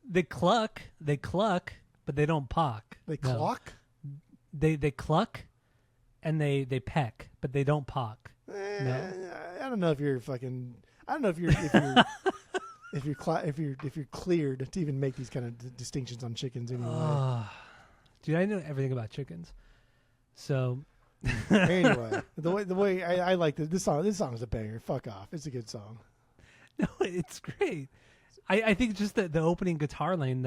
They cluck, but they don't pock. they No. clock? They cluck and they peck, but they don't pock. I don't know if you're fucking. I don't know if you're if you're cleared to even make these kind of distinctions on chickens anyway. Dude, I know everything about chickens. So Anyway, the way I like this song. This song is a banger. Fuck off. It's a good song. no, it's great. I think just the opening guitar line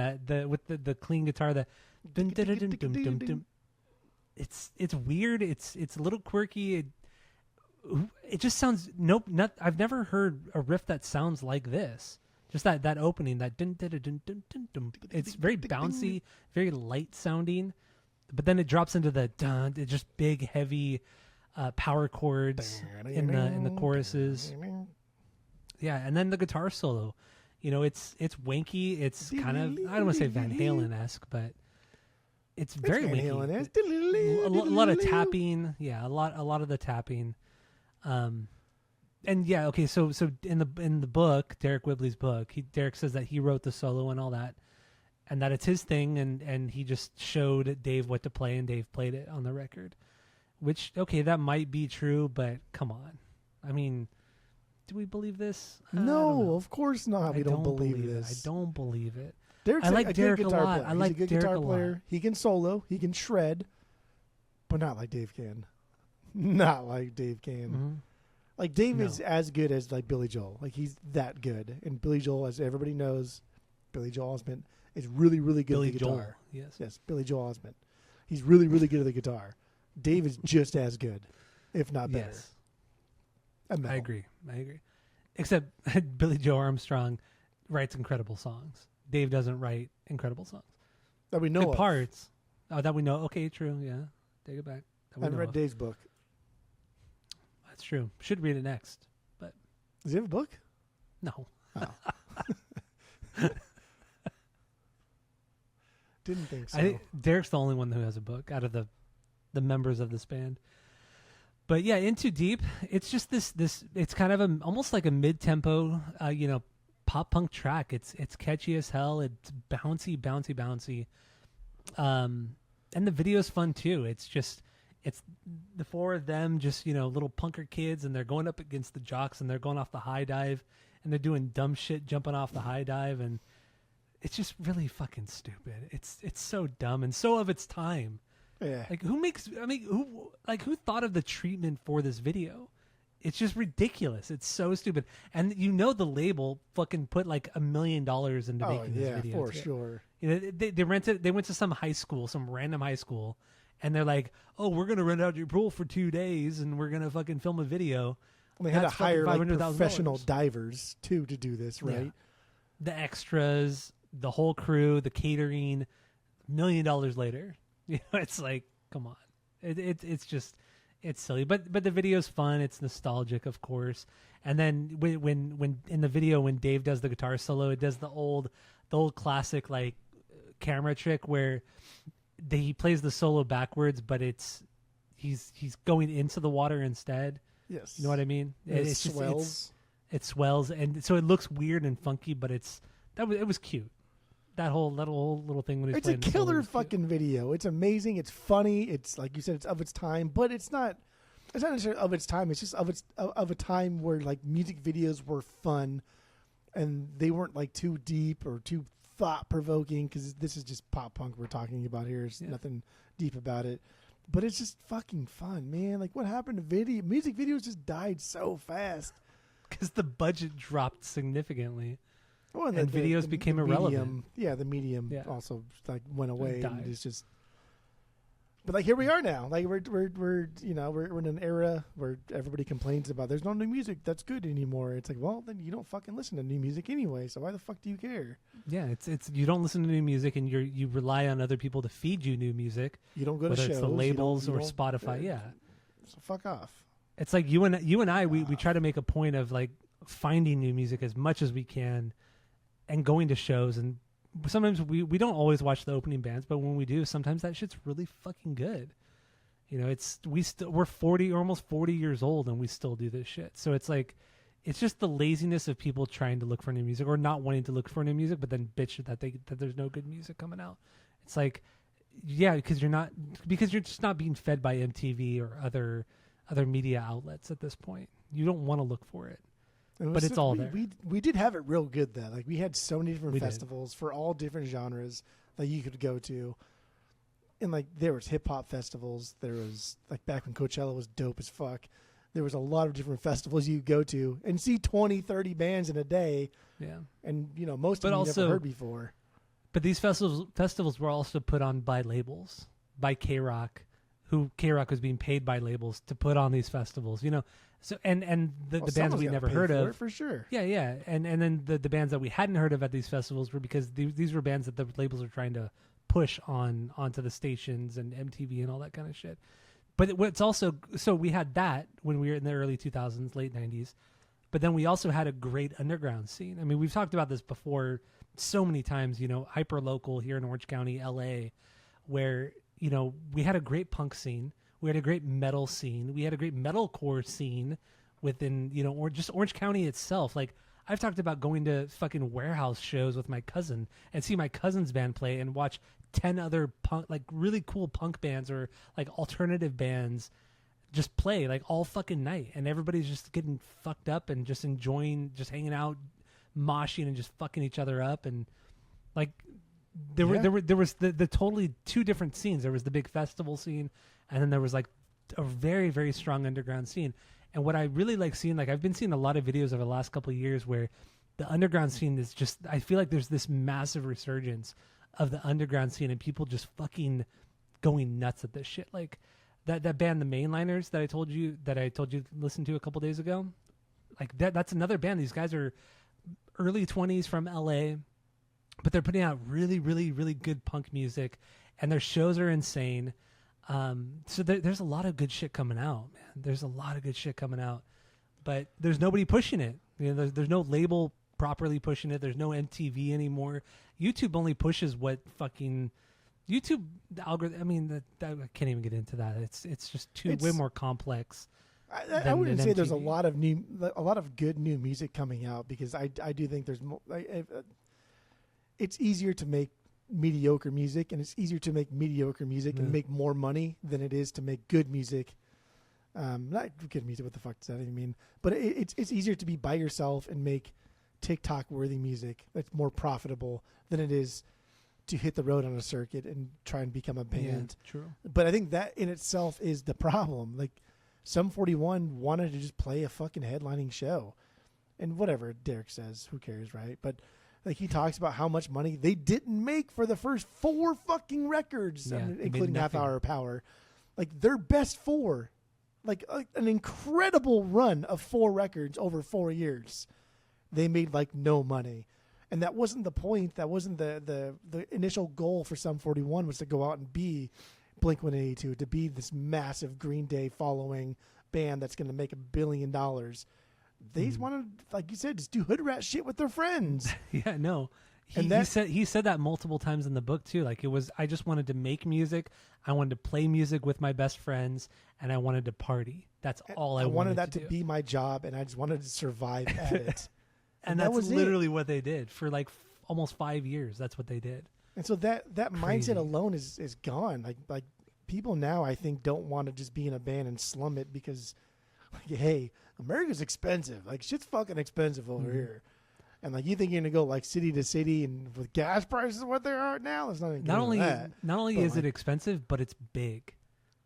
with the clean guitar that dun, dun, dun, dun, dun, dun, dun. It's weird. It's a little quirky. It just sounds I've never heard a riff that sounds like this. Just that opening, that dun, dun, dun, dun, dun, dun, dun. It's very bouncy, very light sounding, but then it drops into the dun, just big heavy power chords in the choruses. Yeah, and then the guitar solo. It's wanky. It's kind of, I don't want to say Van Halen-esque, but it's very Van wanky. Halen-esque. A lot of tapping. Yeah, a lot of the tapping. And yeah, okay. So in the book, Derek Whibley's book, Derek says that he wrote the solo and all that, and that it's his thing, and he just showed Dave what to play, and Dave played it on the record. Which, okay, that might be true, but come on. I mean, do we believe this? No, of course not. We don't believe this. I don't believe it. Derek's I like a Derek good a guitar lot. player. I like He's a good Derek guitar a lot. player. He can solo. He can shred, but not like Dave can. Not like Dave can. Mm-hmm. Like Dave is as good as like Billy Joel. Like he's that good. And Billy Joel, as everybody knows, Billy Joel Osment is really, really good at the guitar. Yes, Billy Joel Osment. He's really, really good at the guitar. Dave is just as good, if not better. Yes. I agree. Except Billy Joe Armstrong writes incredible songs. Dave doesn't write incredible songs. That we know Good of. parts. Oh, that we know. Okay, true. Yeah. Take it back. I haven't read Dave's book. That's true. Should read it next. But Does he have a book? no. Oh. Didn't think so. I think Derek's the only one who has a book out of the members of this band. But yeah, In Too Deep, it's just this it's kind of almost like a mid-tempo pop punk track. It's catchy as hell. It's bouncy. And the video's fun too. It's the four of them, just little punker kids, and they're going up against the jocks, and they're going off the high dive, and they're doing dumb shit jumping off the high dive, and it's just really fucking stupid. It's so dumb and so of its time. Yeah. Like who thought of the treatment for this video? It's just ridiculous. It's so stupid. And the label fucking put like $1 million into making this video. For sure. They went to some high school, some random high school, and they're like, "Oh, we're gonna rent out your pool for 2 days, and we're gonna fucking film a video." And they had to hire like professional divers too to do this, right? Yeah. The extras, the whole crew, the catering, $1 million later. It's like, come on. It's silly, but the video's fun. It's nostalgic, of course. And then when in the video, when Dave does the guitar solo, it does the old classic like camera trick where he plays the solo backwards, but he's going into the water instead. Yes, you know what I mean. It swells. It swells, and so it looks weird and funky, but it was cute. That whole little thing when he's playing. It's a killer fucking video. It's amazing. It's funny. It's like you said, it's of its time, but it's not necessarily of its time. It's just of a time where like music videos were fun, and they weren't like too deep or too thought provoking. Because this is just pop punk we're talking about here. There's nothing deep about it, but it's just fucking fun, man. Like what happened to music videos just died so fast because the budget dropped significantly. Well, and videos became irrelevant. The medium also like went away. And it's just, but like here we are now. Like we're in an era where everybody complains about there's no new music that's good anymore. It's like, well, then you don't fucking listen to new music anyway. So why the fuck do you care? Yeah, it's you don't listen to new music, and you rely on other people to feed you new music. You don't go to whether shows, it's the labels or Spotify. So fuck off. It's like you and I we try to make a point of like finding new music as much as we can. And going to shows, and sometimes we don't always watch the opening bands, but when we do, sometimes that shit's really fucking good. We're 40 or almost 40 years old, and we still do this shit. So it's like, it's just the laziness of people trying to look for new music or not wanting to look for new music, but then bitch that there's no good music coming out. It's like, yeah, because you're just not being fed by MTV or other media outlets at this point. You don't want to look for it. But it's all there. We did have it real good though. Like we had so many different festivals for all different genres that you could go to. And like there was hip hop festivals. There was like back when Coachella was dope as fuck. There was a lot of different festivals you could go to and see 20, 30 bands in a day. Yeah. And most of them you never heard before. But these festivals were also put on by labels, by K-Rock, who K-Rock was being paid by labels to put on these festivals. So and the bands we never heard of for sure. Yeah. And then the bands that we hadn't heard of at these festivals were because these were bands that the labels were trying to push onto the stations and MTV and all that kind of shit. But what's also, so we had that when we were in the early 2000s, late 90s. But then we also had a great underground scene. I mean, we've talked about this before so many times, hyper local here in Orange County, LA, where, we had a great punk scene. We had a great metal scene. We had a great metalcore scene within, or just Orange County itself. Like, I've talked about going to fucking warehouse shows with my cousin and see my cousin's band play and watch 10 other punk, like really cool punk bands or like alternative bands just play like all fucking night. And everybody's just getting fucked up and just enjoying, just hanging out, moshing and just fucking each other up. And like there was the totally two different scenes. There was the big festival scene, and then there was like a very, very strong underground scene. And what I really like seeing, like I've been seeing a lot of videos over the last couple of years where the underground scene is just, I feel like there's this massive resurgence of the underground scene and people just fucking going nuts at this shit. Like that band, the Mainliners that I told you to listen to a couple days ago, like that's another band. These guys are early 20s from LA, but they're putting out really, really, really good punk music, and their shows are insane. So there's a lot of good shit coming out, man. There's a lot of good shit coming out, but there's nobody pushing it. There's no label properly pushing it. There's no MTV anymore. YouTube only pushes what fucking YouTube the algorithm. I mean, I can't even get into that. It's just way more complex. I wouldn't say there's a lot of good new music coming out, because I do think there's more. It's easier to make mediocre music, and it's easier to make mediocre music and make more money than it is to make good music. Not good music. What the fuck does that even mean? But it's easier to be by yourself and make TikTok worthy music that's more profitable than it is to hit the road on a circuit and try and become a band. Yeah, true. But I think that in itself is the problem. Like, Sum 41 wanted to just play a fucking headlining show, and whatever Derek says, who cares, right? But like, he talks about how much money they didn't make for the first 4 fucking records, including Half Hour Power. Like, their best 4, like an incredible run of 4 records over 4 years. They made like no money. And that wasn't the point. That wasn't the initial goal for Sum 41, was to go out and be Blink-182, to be this massive Green Day following band that's going to make $1 billion. They just wanted, like you said, just do hood rat shit with their friends. Yeah, no. He said that multiple times in the book too. Like, I just wanted to make music. I wanted to play music with my best friends, and I wanted to party. That's all I wanted. I wanted that to be my job, and I just wanted to survive at it. And that's literally what they did for like almost 5 years. That's what they did. And so that mindset alone is gone. Like people now, I think, don't want to just be in a band and slum it because, like, hey, America's expensive. Like, shit's fucking expensive over here. And like, you think you're gonna go like city to city, and with gas prices what they are now, it's not even not only is it expensive, but it's big.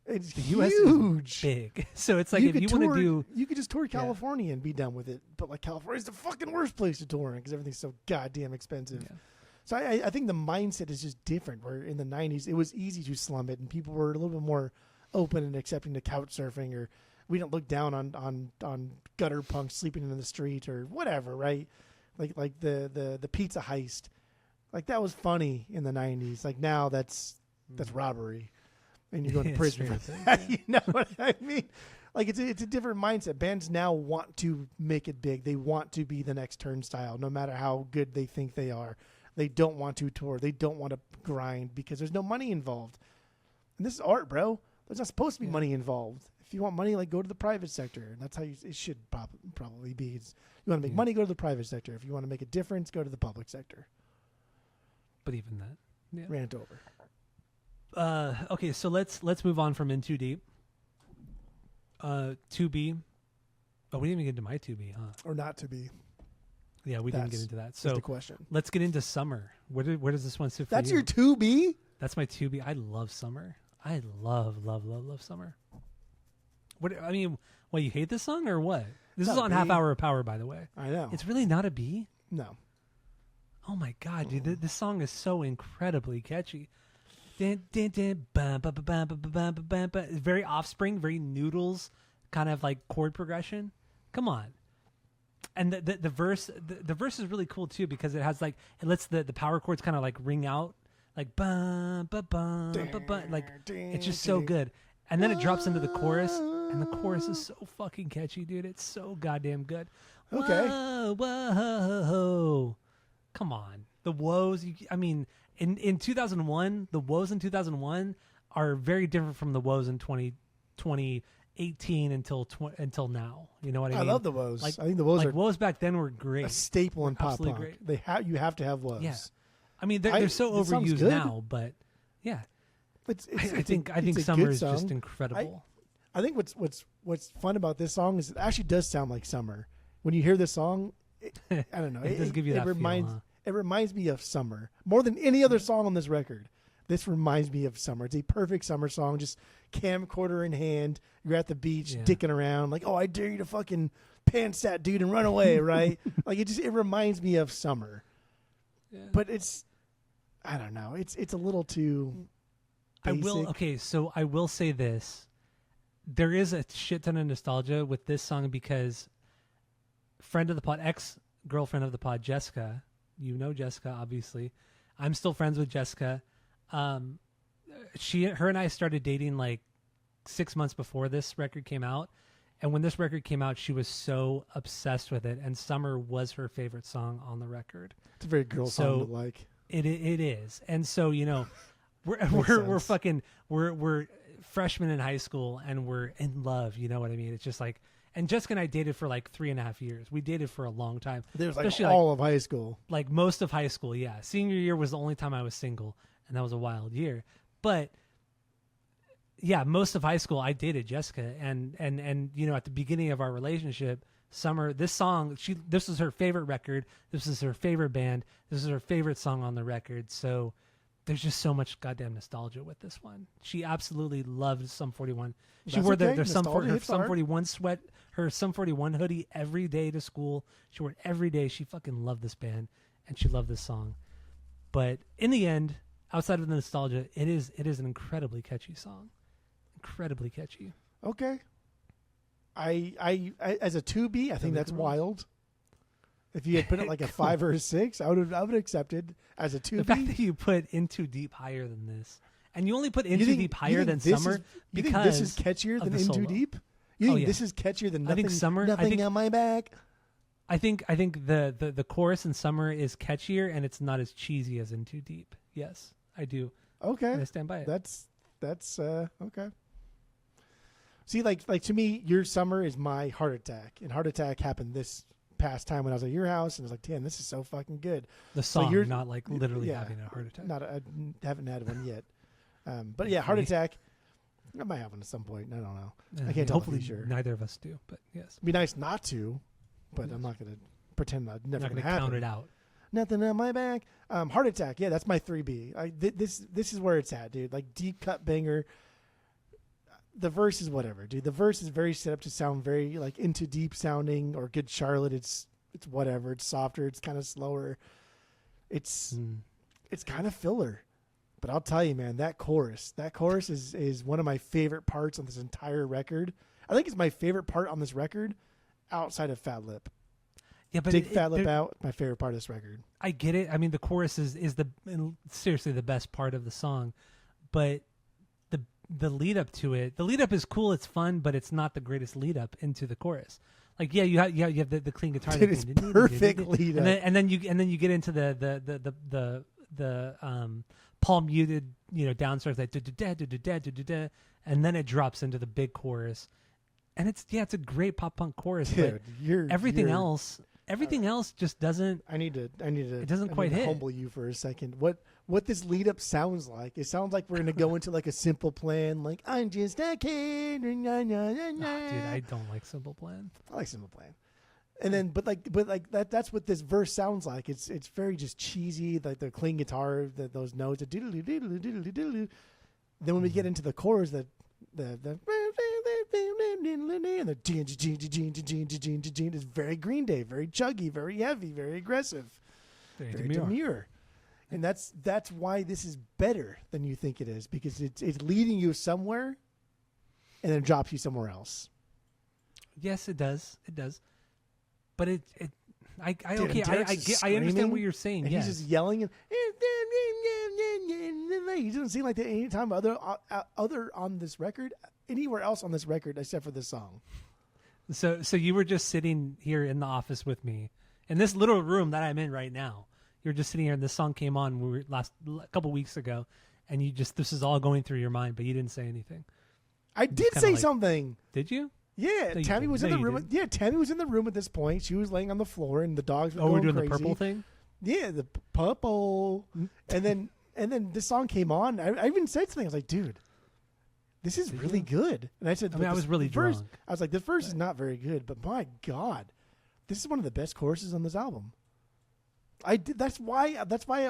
It's the huge. US is big. So it's like, if you want to do, you could just tour California and be done with it. But like, California's the fucking worst place to tour in because everything's so goddamn expensive. Yeah. So I think the mindset is just different. Where in the 90s, it was easy to slum it, and people were a little bit more open and accepting to couch surfing, or we didn't look down on gutter punks sleeping in the street or whatever, right? Like the pizza heist, like that was funny in the 90s. Like now that's robbery, and you're going to prison for that. You know what I mean? Like it's a different mindset. Bands now want to make it big. They want to be the next Turnstile, no matter how good they think they are. They don't want to tour. They don't want to grind because there's no money involved. And this is art, bro. There's not supposed to be money involved. If you want money, like, go to the private sector. And that's how it should probably be. You want to make money, go to the private sector. If you want to make a difference, go to the public sector. But even that. Rant over. Okay, so let's move on from In Too Deep. 2B. Oh, we didn't even get into my 2B, huh? Or not to be. Yeah, we didn't get into that. So that's the question. Let's get into Summer. Where does this one sit for That's you? your 2B? That's my 2B. I love Summer. I love Summer. I mean, you hate this song or what? This is on Half Hour Power, by the way. I know. It's really not a B? No. Oh my God, dude. This song is so incredibly catchy. Very Offspring, very Noodles kind of like chord progression. Come on. And the verse is really cool too, because it has like, it lets the power chords kind of like ring out, like bum ba bum ba bum, like it's just so good. And then it drops into the chorus. And the chorus is so fucking catchy, dude. It's so goddamn good. Okay. Whoa, whoa. Come on. The woes, in 2001, the woes in 2001 are very different from the woes in 2018 until now. You know what I mean? I love the woes. Like, I think the woes are woes back then were great. a staple in pop absolutely punk. great. You have to have woes. Yeah. I mean, they're so this song's overused good. now, but yeah. I think it's a Summer good is just song. incredible. I think what's fun about this song is it actually does sound like Summer. When you hear this song, I don't know. It does give you that reminds feel, huh? It reminds me of Summer more than any other song on this record. This reminds me of Summer. It's a perfect summer song. Just camcorder in hand. You're at the beach, dicking around, like, oh, I dare you to fucking pants that dude and run away, right? Like it reminds me of Summer. Yeah. But I don't know. It's a little too basic. So I will say this. There is a shit ton of nostalgia with this song because friend of the pod, ex-girlfriend of the pod, Jessica, you know Jessica, obviously. I'm still friends with Jessica. Her and I started dating like 6 months before this record came out. And when this record came out, she was so obsessed with it. And Summer was her favorite song on the record. It's a very girl song to like. It is. And so, we're freshmen in high school and we're in love. You know what I mean? It's just like, and Jessica and I dated for like 3.5 years. We dated for a long time. There's like all of high school. Like most of high school, yeah. Senior year was the only time I was single, and that was a wild year. But yeah, most of high school I dated Jessica, and at the beginning of our relationship, Summer, this was her favorite record. This is her favorite band. This is her favorite song on the record. So there's just so much goddamn nostalgia with this one. She absolutely loved Sum 41. She wore her Sum 41 sweat, her Sum 41 hoodie every day to school. She wore it every day. She fucking loved this band and she loved this song. But in the end, outside of the nostalgia, it is an incredibly catchy song. Incredibly catchy. Okay. I as a 2B, I think that's wild. If you had put it like a 5 or a 6, I would have accepted as a 2B. The fact that you put Into Deep higher than this, and you only put Into Deep higher than Summer because you think this is catchier than Into Deep? You think this is catchier than Nothing? I think Summer. Nothing on my back. I think the chorus in Summer is catchier and it's not as cheesy as Into Deep. Yes, I do. Okay, and I stand by it. That's okay. See, like to me, your Summer is my Heart Attack, and Heart Attack happened this past time when I was at your house, and I was like, damn, this is so fucking good. The song, so not like literally having a heart attack. I haven't had one yet. But yeah, Heart Attack, I might have one at some point. I don't know. I can't tell hopefully for sure. Neither of us do, but yes. It'd be nice not to, but I'm not going to pretend that never going to count it out. Nothing on my back. Heart Attack, yeah, that's my 3B. This is where it's at, dude. Like deep cut banger. The verse is whatever, dude. The verse is very set up to sound very like Into Deep sounding or Good Charlotte. It's whatever. It's softer. It's kind of slower. It's kind of filler. But I'll tell you, man, that chorus is one of my favorite parts on this entire record. I think it's my favorite part on this record outside of Fat Lip. Yeah, but Take Fat Lip out, my favorite part of this record. I get it. I mean, the chorus is seriously the best part of the song, but the lead up to it, the lead up is cool, it's fun, but it's not the greatest lead up into the chorus. Like, yeah, you have the clean guitar. Dude, it's perfect lead up, and then you get into the palm muted, downstarts that and then it drops into the big chorus, and it's a great pop punk chorus. Dude, but everything else just doesn't. I need to. It doesn't quite hit. Humble you for a second. What this lead up sounds like? It sounds like we're gonna go into like a Simple Plan. Like I'm just a kid. Dude, I don't like Simple Plan. I like Simple Plan. And then, but that's what this verse sounds like. It's very just cheesy, like the clean guitar, those notes, the doodle doodle doodle doodle. Then when we get into the chorus, the and the is very Green Day, very chuggy, very heavy, very aggressive, very demure. And that's why this is better than you think it is, because it's leading you somewhere, and then drops you somewhere else. Yes, it does. It does. But I understand what you're saying. And yes. he's just yelling. And He doesn't seem like that any time other on this record, anywhere else on this record except for this song. So you were just sitting here in the office with me in this little room that I'm in right now. You were just sitting here, and this song came on a couple weeks ago, and this is all going through your mind, but you didn't say anything. I did say something. Did you? Yeah, no, Tammy was in the room. Didn't. Yeah, Tammy was in the room at this point. She was laying on the floor, and the dogs were going we're doing crazy. the purple thing. Yeah, the purple. And then this song came on. I even said something. I was like, dude, this is really good. And I said, I was really drunk. I was like, the verse is not very good, but my God, this is one of the best choruses on this album. That's why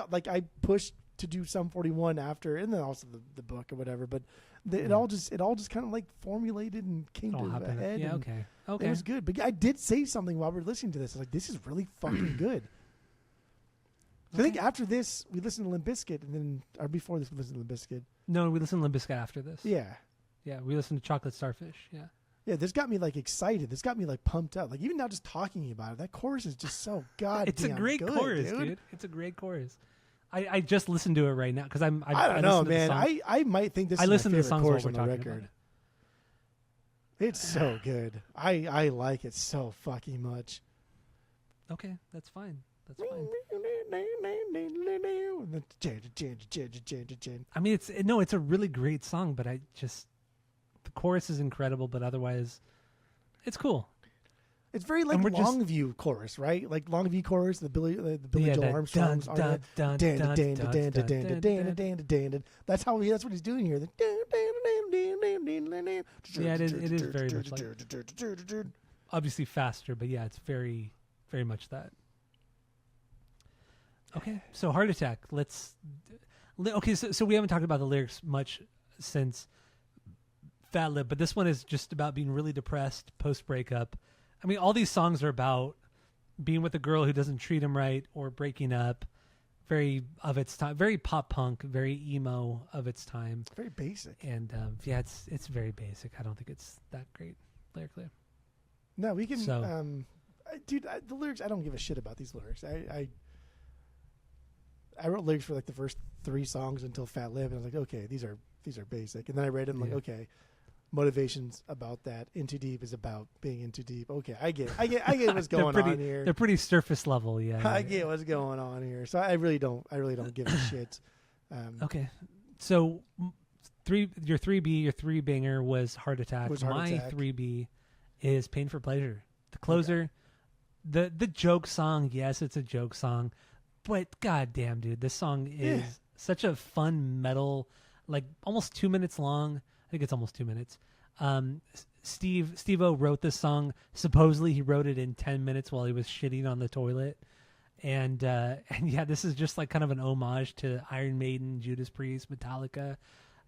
like I pushed to do Sum 41 after, and then also the book or whatever. But it all just kind of like formulated and came to a head. Yeah, okay. It was good. But I did say something while we were listening to this. I was like, this is really fucking good. I think after this, we listened to Limp Bizkit, and then, or before this, we listened to Limp Bizkit. No, we listened to Limp Bizkit after this. Yeah. Yeah, we listened to Chocolate Starfish. Yeah. Yeah, this got me like excited. This got me like pumped up. Like even now, just talking about it, that chorus is just so goddamn. It's a great good, chorus, dude. It's a great chorus. I just listened to it right now because I don't know, man. I might think this is my favorite chorus on the record. It's so good. I like it so fucking much. Okay, that's fine. That's fine. I mean, it's a really great song, but the chorus is incredible, but otherwise, it's cool. It's very like Longview chorus, right? Like Longview chorus, the Billy Joel Armstrong. That's what he's doing here. Yeah, it is very much like, obviously faster, but yeah, it's very, very much that. Okay, so Heart Attack. So we haven't talked about the lyrics much since Fat Lip, but this one is just about being really depressed post-breakup. I mean, all these songs are about being with a girl who doesn't treat him right or breaking up. Very of its time, very pop punk, very emo of its time. Very basic. And yeah, it's very basic. I don't think it's that great lyrically. No, we can. Dude, the lyrics. I don't give a shit about these lyrics. I wrote lyrics for like the first 3 songs until Fat Lip, and I was like, okay, these are basic. And then I read them like, okay, motivation's about that. In Too Deep is about being in too deep. Okay, I get what's going on here. They're pretty surface level, yeah. I get what's going on here. So I really don't give a shit. Okay, so your 3B, your 3-banger was Heart Attack. My 3B is Pain for Pleasure. The closer, the joke song. Yes, it's a joke song. But goddamn, dude, this song is such a fun metal, almost 2 minutes long. I think it's almost 2 minutes. Steve-O wrote this song. Supposedly, he wrote it in 10 minutes while he was shitting on the toilet. And yeah, this is just like kind of an homage to Iron Maiden, Judas Priest, Metallica.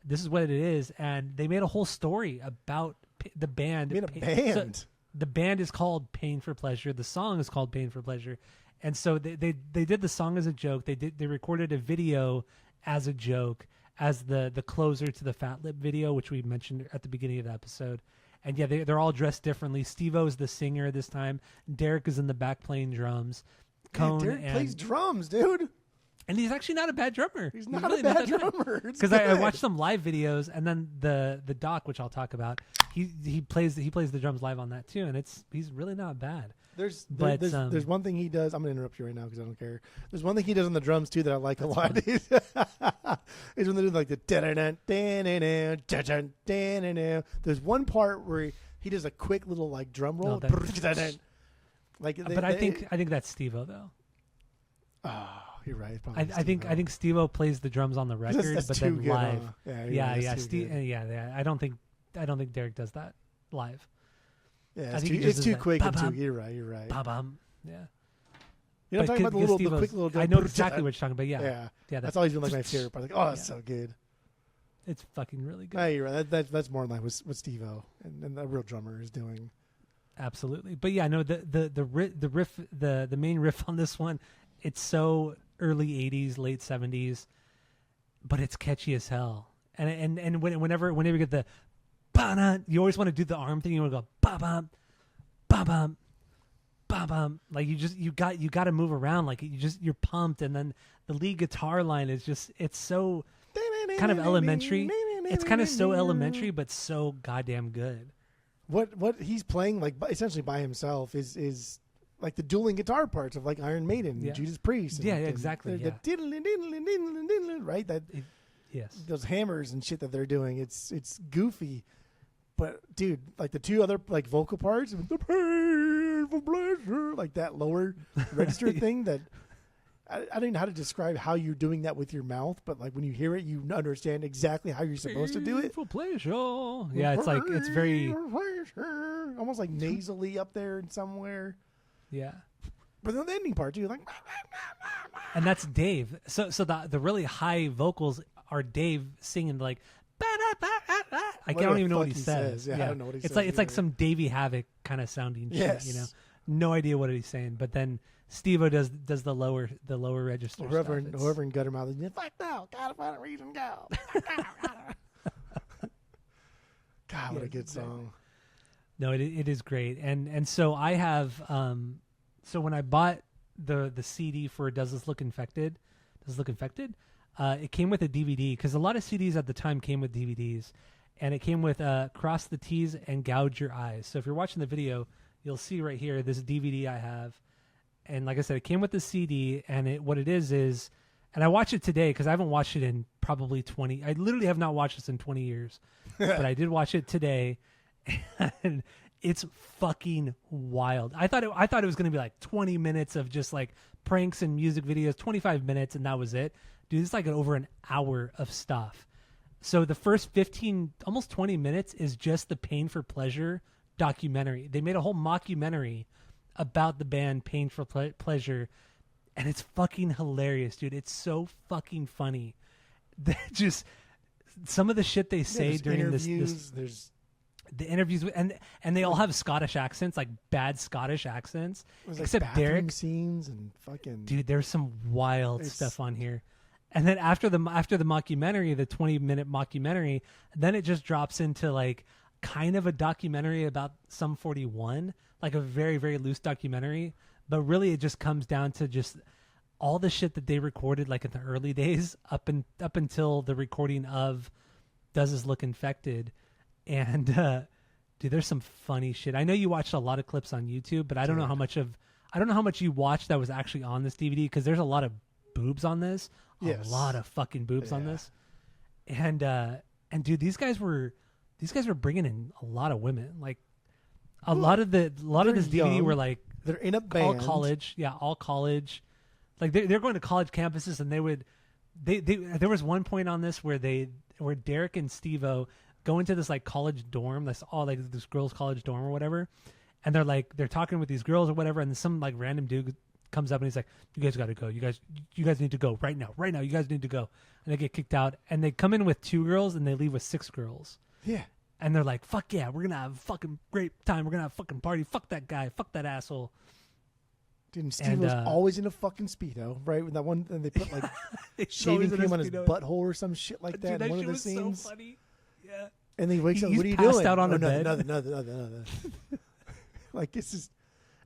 This is what it is. And they made a whole story about the band. Made a band. So the band is called Pain for Pleasure. The song is called Pain for Pleasure. And so they did the song as a joke. They recorded a video as a joke, as the closer to the Fat Lip video, which we mentioned at the beginning of the episode. And yeah, they're all dressed differently. Steve-O is the singer this time. Derek is in the back playing drums. Derek plays drums, dude. And he's actually not a bad drummer. He's not really a bad drummer. Because I watched some live videos, and then the doc, which I'll talk about, he plays the drums live on that too, and he's really not bad. There's one thing he does. I'm gonna interrupt you right now because I don't care. There's one thing he does on the drums too that I like a lot. Is when they do like the there's one part where he does a quick little like drum roll. But I think that's Steve-O though. Oh, you're right. I think Steve-O plays the drums on the record, but then live. Yeah. I don't think Derek does that live. Yeah, it's too quick. You're right. Ba-bum. Yeah. You know, I'm talking about the quick little. I know exactly what you're talking about. Yeah. That's always been like my favorite part. Like, oh, that's so good. It's fucking really good. No, you're right. That's more in line with what Steve-O and the real drummer is doing. Absolutely, but yeah, no, the riff, the main riff on this one, it's so early '80s, late '70s, but it's catchy as hell. And whenever you get the ba-na, you always want to do the arm thing. You want to go ba-bum, ba-bum, bum bum. Like you got to move around. Like you're pumped, and then the lead guitar line is just it's so kind of elementary. It's kind of so elementary, but so goddamn good. What he's playing like essentially by himself is like the dueling guitar parts of like Iron Maiden, Yeah. Judas Priest. Yeah, exactly. The diddle-diddle-diddle-diddle, right? That Yes. those hammers and shit that they're doing. It's goofy, but dude, like the two other like vocal parts, the painful pleasure, like that lower register thing that. I don't know how to describe how you're doing that with your mouth, but like when you hear it, you understand exactly how you're supposed to do it. For pleasure. Yeah, it's very almost like nasally up there and somewhere. Yeah. But then the ending part too, like, and that's Dave. So the really high vocals are Dave singing like. I don't even know what he says. Yeah, I don't know what he says. It's like some Davey Havoc kind of sounding yes. shit. You know, no idea what he's saying. But then Steve-O does the lower register. Whoever in Guttermouth is fuck no, gotta find a reason, go. God, what a good song. No, it is great, and so I have so when I bought the CD for Does This Look Infected, it came with a DVD because a lot of CDs at the time came with DVDs, and it came with Cross the T's and Gouge Your Eyes. So if you're watching the video, you'll see right here this DVD I have, and like I said, it came with the CD, and what it is, and I watched it today because I haven't watched it in probably 20. I literally have not watched this in 20 years, but I did watch it today. And it's fucking wild. I thought it was going to be like 20 minutes of just like pranks and music videos, 25 minutes, and that was it. Dude, it's like over an hour of stuff. So the first 15, almost 20 minutes is just the Pain for Pleasure documentary. They made a whole mockumentary about the band Pain for Pleasure, and it's fucking hilarious, dude. It's so fucking funny. Just some of the shit they say during this there's the interviews and they all have Scottish accents, like bad Scottish accents, except like Derek. Scenes and fucking dude, there's some wild stuff on here. And then after the mockumentary, the 20-minute mockumentary, then it just drops into like kind of a documentary about Sum 41, like a very, very loose documentary. But really, it just comes down to just all the shit that they recorded, like in the early days, up until the recording of Does This Look Infected. And dude, there's some funny shit. I know you watched a lot of clips on YouTube, but I don't know how much you watched that was actually on this DVD, because there's a lot of boobs on this. Yes. A lot of fucking boobs on this. And dude, these guys were bringing in a lot of women. Like a lot of this DVD were like they're in a band, all college. Like they're going to college campuses, and there was one point on this where Derek and Steve-O go into this like college dorm. That's all like this girls' college dorm or whatever. And they're talking with these girls or whatever. And some like random dude comes up and he's like, "You guys got to go. You guys need to go right now. Right now. You guys need to go." And they get kicked out. And they come in with 2 girls and they leave with 6 girls. Yeah. And they're like, "Fuck yeah, we're gonna have a fucking great time. We're gonna have a fucking party. Fuck that guy. Fuck that asshole." Dude, and Steve was always in a fucking Speedo, right? With that one, and they put like shaving cream on his butthole or some shit like that. Dude, that one shit of the was scenes. so funny. Yeah. And then he wakes up. He's What are you passed doing? out on the bed. Nothing. Like this is,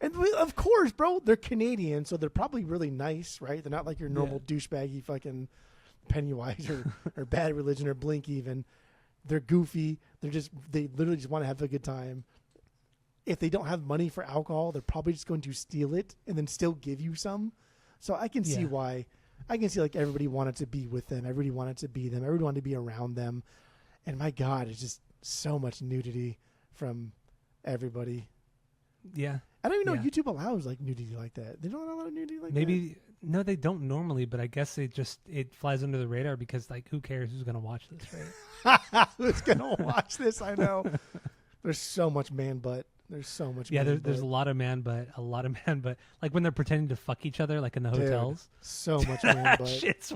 and of course, bro, they're Canadian, so they're probably really nice, right? They're not like your normal douchebaggy fucking Pennywise or Bad Religion or Blink even. They're goofy. They literally just want to have a good time. If they don't have money for alcohol, they're probably just going to steal it and then still give you some. So I can see why. I can see like everybody wanted to be with them. Everybody wanted to be them. Everybody wanted to be around them. And my God, it's just so much nudity from everybody. Yeah. I don't even know if YouTube allows like nudity like that. They don't allow nudity like that? Maybe, no, they don't normally, but I guess it flies under the radar because like who cares who's going to watch this, right? Who's going to watch this? I know. There's so much man butt. There's so much man butt. There's a lot of man butt. Like when they're pretending to fuck each other like in the hotels. So much man butt. Shit's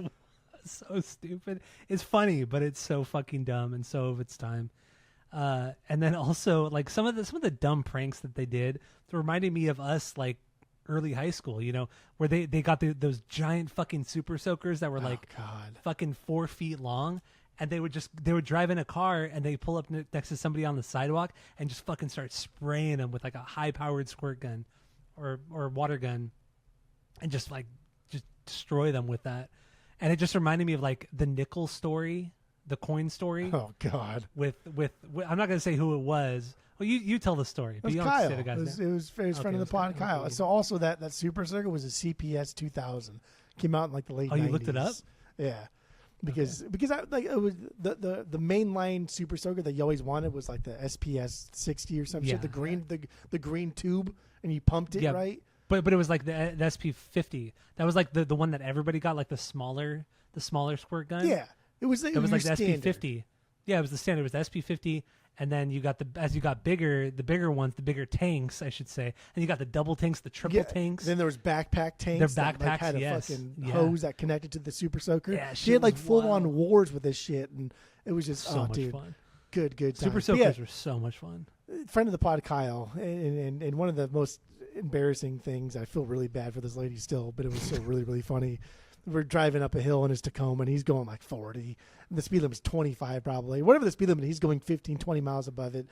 so stupid. It's funny, but it's so fucking dumb and so of its time. And then also like some of the dumb pranks that they did reminded me of us like early high school, you know, where they got those giant fucking super soakers that were like fucking 4 feet long. And they would drive in a car and they pull up next to somebody on the sidewalk and just fucking start spraying them with like a high powered squirt gun or water gun, and just destroy them with that. And it just reminded me of like the nickel story, the coin story. Oh God! With I'm not going to say who it was. Well, you tell the story. It was Kyle. It was friend of the pod, Kyle. Okay. So also that Super Soaker was a CPS 2000. Came out in like the late 90s. Oh, you looked it up? Yeah. Because I like it was the mainline Super Soaker that you always wanted was like the SPS 60 or some shit. The green tube, and you pumped it right. But it was like the SP 50. That was like the one that everybody got, like the smaller squirt gun. Yeah, it was like the SP 50. Yeah, it was the standard. It was the SP 50, and then you got as you got bigger, the bigger ones, the bigger tanks, I should say, and you got the double tanks, the triple tanks. Then there was backpack tanks. Their backpacks that, like, had a fucking hose that connected to the Super Soaker. Yeah, she had like full on wars with this shit, and it was just so much fun. Good times. Super Soakers were so much fun. Friend of the pod, Kyle, and one of the most embarrassing things. I feel really bad for this lady still, but it was still really funny. We're driving up a hill in his Tacoma, and he's going like 40. And the speed limit is 25 probably. Whatever the speed limit, he's going 15, 20 miles above it.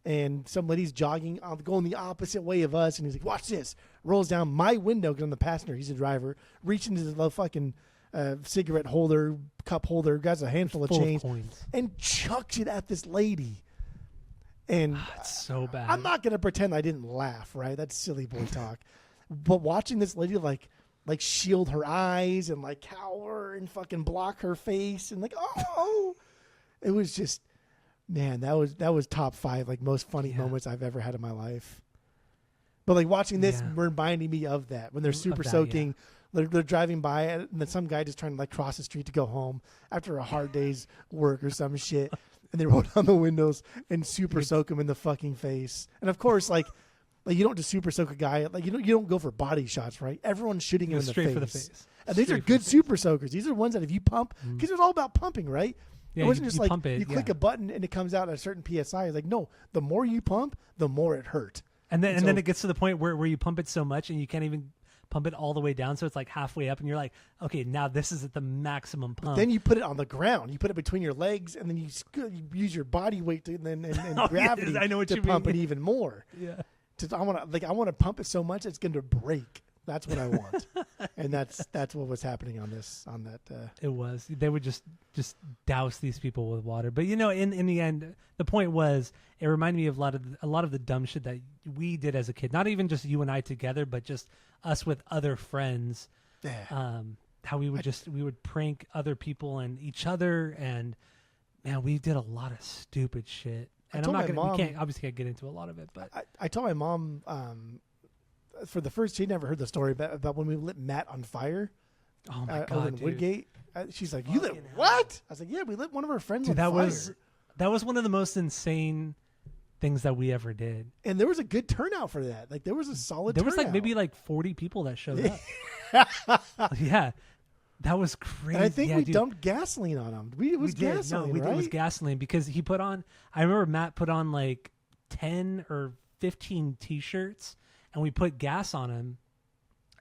And some lady's jogging, going the opposite way of us, and he's like, watch this. Rolls down my window, because I'm the passenger, he's the driver, reaching into the fucking cigarette holder, cup holder, grabs a handful of change, and chucks it at this lady. And it's so bad. I'm not going to pretend I didn't laugh, right? That's silly boy talk. But watching this lady like shield her eyes and like cower and fucking block her face and like, oh, it was just, man, that was top 5 like most funny moments I've ever had in my life. But like watching this reminding me of that when they're super soaking. They're driving by and then some guy just trying to like cross the street to go home after a hard day's work or some shit. And they roll down the windows and super soak him in the fucking face. And of course, like you don't just super soak a guy. Like you don't go for body shots, right? Everyone's shooting him in the face. Straight for the face. And these are good super soakers. These are ones that if you pump, because it's all about pumping, right? Yeah, it wasn't just like you click a button and it comes out at a certain PSI. It's like, no, the more you pump, the more it hurt. And then it gets to the point where you pump it so much and you can't even pump it all the way down, so it's like halfway up, and you're like, okay, now this is at the maximum pump. But then you put it on the ground. You put it between your legs, and then you use your body weight and gravity to pump it even more. Yeah, I want to pump it so much it's going to break. That's what I want, and that's what was happening on that. It was. They would just douse these people with water. But in the end, the point was, it reminded me of a lot of the dumb shit that we did as a kid. Not even just you and I together, but just us with other friends. Yeah. How we would prank other people and each other, and man, we did a lot of stupid shit. And we can't get into a lot of it, but I told my mom. For the first, she never heard the story about when we lit Matt on fire. Oh my god, over in Woodgate. She's like, "You lit what?" I was like, "Yeah, we lit one of our friends on fire." That was one of the most insane things that we ever did. And there was a good turnout for that. Like there was a solid. There was like maybe like 40 people that showed up. Yeah, that was crazy. And I think we dumped gasoline on him. It was gasoline. It was gasoline because he put on. I remember Matt put on like 10 or 15 T-shirts. And we put gas on him,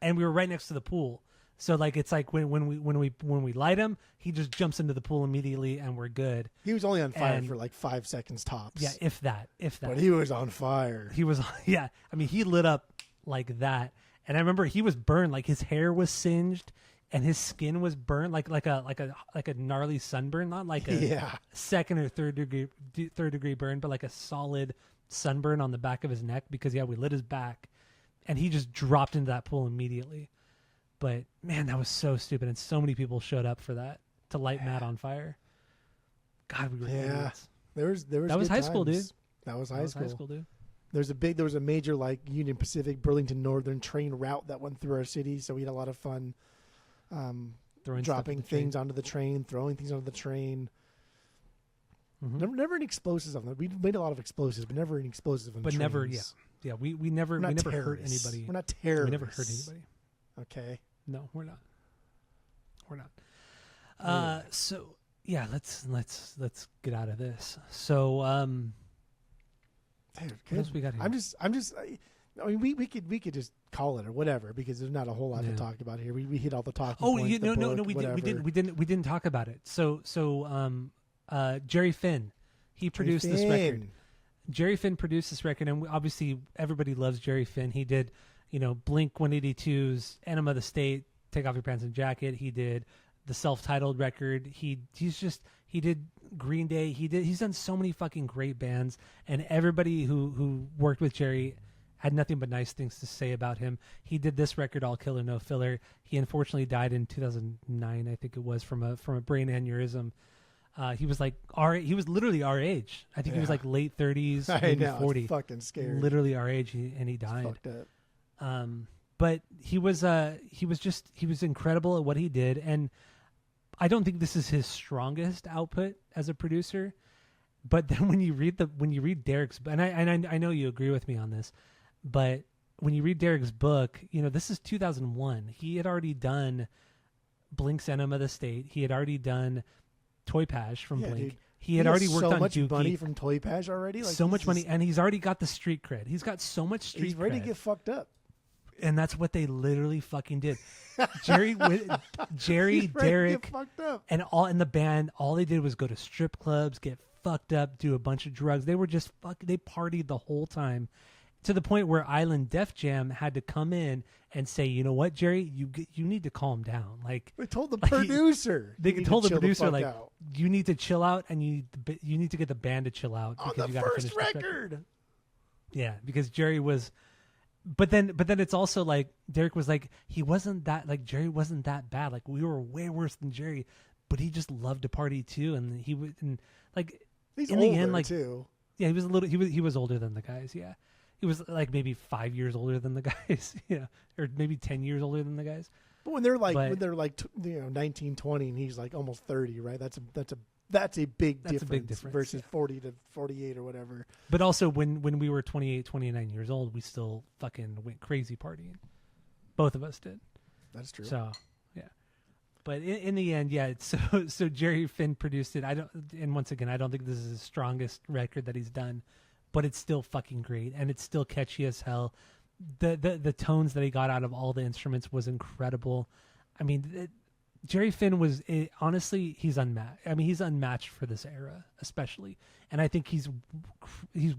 and we were right next to the pool. So like it's like when we light him, he just jumps into the pool immediately, and we're good. He was only on fire for like 5 seconds tops. Yeah, if that. But he was on fire. He was. Yeah, I mean, he lit up like that. And I remember he was burned. Like his hair was singed, and his skin was burned like a gnarly sunburn, not like a second or third degree burn, but like a solid sunburn on the back of his neck because we lit his back. And he just dropped into that pool immediately. But, man, that was so stupid. And so many people showed up for that, to light Matt on fire. God, we were idiots. There was that was high school, dude. That was high school, dude. There was a major, like, Union Pacific, Burlington Northern train route that went through our city. So we had a lot of fun dropping things onto the train, throwing things onto the train. Mm-hmm. Never any explosives on that. We made a lot of explosives, but never any explosives on trains. Never, yeah, we never hurt anybody. We're not terrorists. We never hurt anybody. Okay. No, we're not. So yeah, let's get out of this. So what else we got here? I'm just. I mean, we could just call it or whatever because there's not a whole lot to talk about here. We hit all the talking points. No, we didn't talk about it. So Jerry Finn, he produced this record. Jerry Finn produced this record, and obviously everybody loves Jerry Finn. He did Blink 182's Enema of the State, Take Off Your Pants and Jacket. He did the self-titled record. He did Green Day. He's done so many fucking great bands, and everybody who worked with Jerry had nothing but nice things to say about him. He did this record, All Killer No Filler. He unfortunately died in 2009, I think it was, from a brain aneurysm. He was he was literally our age. I think he was like late 30s, maybe 40. It's fucking scary. Literally our age, and he died. It's fucked up. But he was incredible at what he did, and I don't think this is his strongest output as a producer. But then when you read Derek's, and I know you agree with me on this, but when you read Derek's book, this is 2001. He had already done Blink's Enema of the State. He had already done Toy Pash from Blink. Dude. He had already worked on Dookie. So much money from Toy Pash already. So much money, and he's already got the street cred. He's got so much street cred. He's ready to get fucked up. And that's what they literally fucking did. Jerry, Derek, and the band, all they did was go to strip clubs, get fucked up, do a bunch of drugs. They were just they partied the whole time, to the point where Island Def Jam had to come in and say, you know what, Jerry, you need to calm down. Like, they told the producer. They told the producer, like, you need to chill out, and you need to get the band to chill out on because the you got to first finish record. Yeah, because Jerry was. But then it's also like Derek was like, he wasn't that, like, Jerry wasn't that bad. Like, we were way worse than Jerry, but he just loved to party too, and he would, and like, he's in older the end, like, too. Yeah, he was older than the guys. Yeah, he was like maybe 5 years older than the guys. Yeah, or maybe 10 years older than the guys. But when they're like 19, 20, and he's like almost 30, right? That's a big difference versus 40 to 48 or whatever. But also when we were 28, 29 years old, we still fucking went crazy partying. Both of us did. That's true. So, yeah. But in the end, yeah, so Jerry Finn produced it. And once again, I don't think this is his strongest record that he's done, but it's still fucking great, and it's still catchy as hell. The tones that he got out of all the instruments was incredible. I mean, Jerry Finn was honestly, he's unmatched. I mean, he's unmatched for this era, especially, and I think he's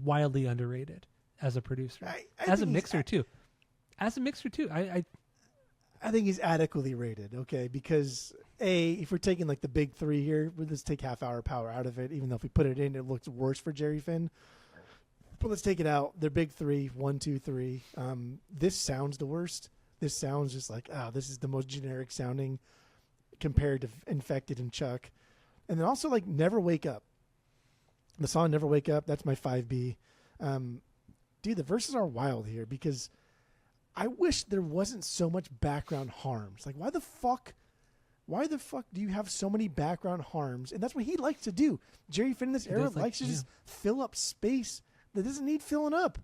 wildly underrated as a producer, as a mixer too. I think he's adequately rated. Okay, because if we're taking like the big three here, let's take Half Hour Power out of it. Even though if we put it in, it looks worse for Jerry Finn. But let's take it out. They're big three, 1, 2, 3. This sounds the worst. This sounds just like, this is the most generic sounding compared to Infected and Chuck. And then also like Never Wake Up. The song Never Wake Up, that's my 5B. Dude, the verses are wild here because I wish there wasn't so much background harms. Like, why the fuck do you have so many background harms? And that's what he likes to do. Jerry Finn in this era likes to just fill up space that doesn't need filling up.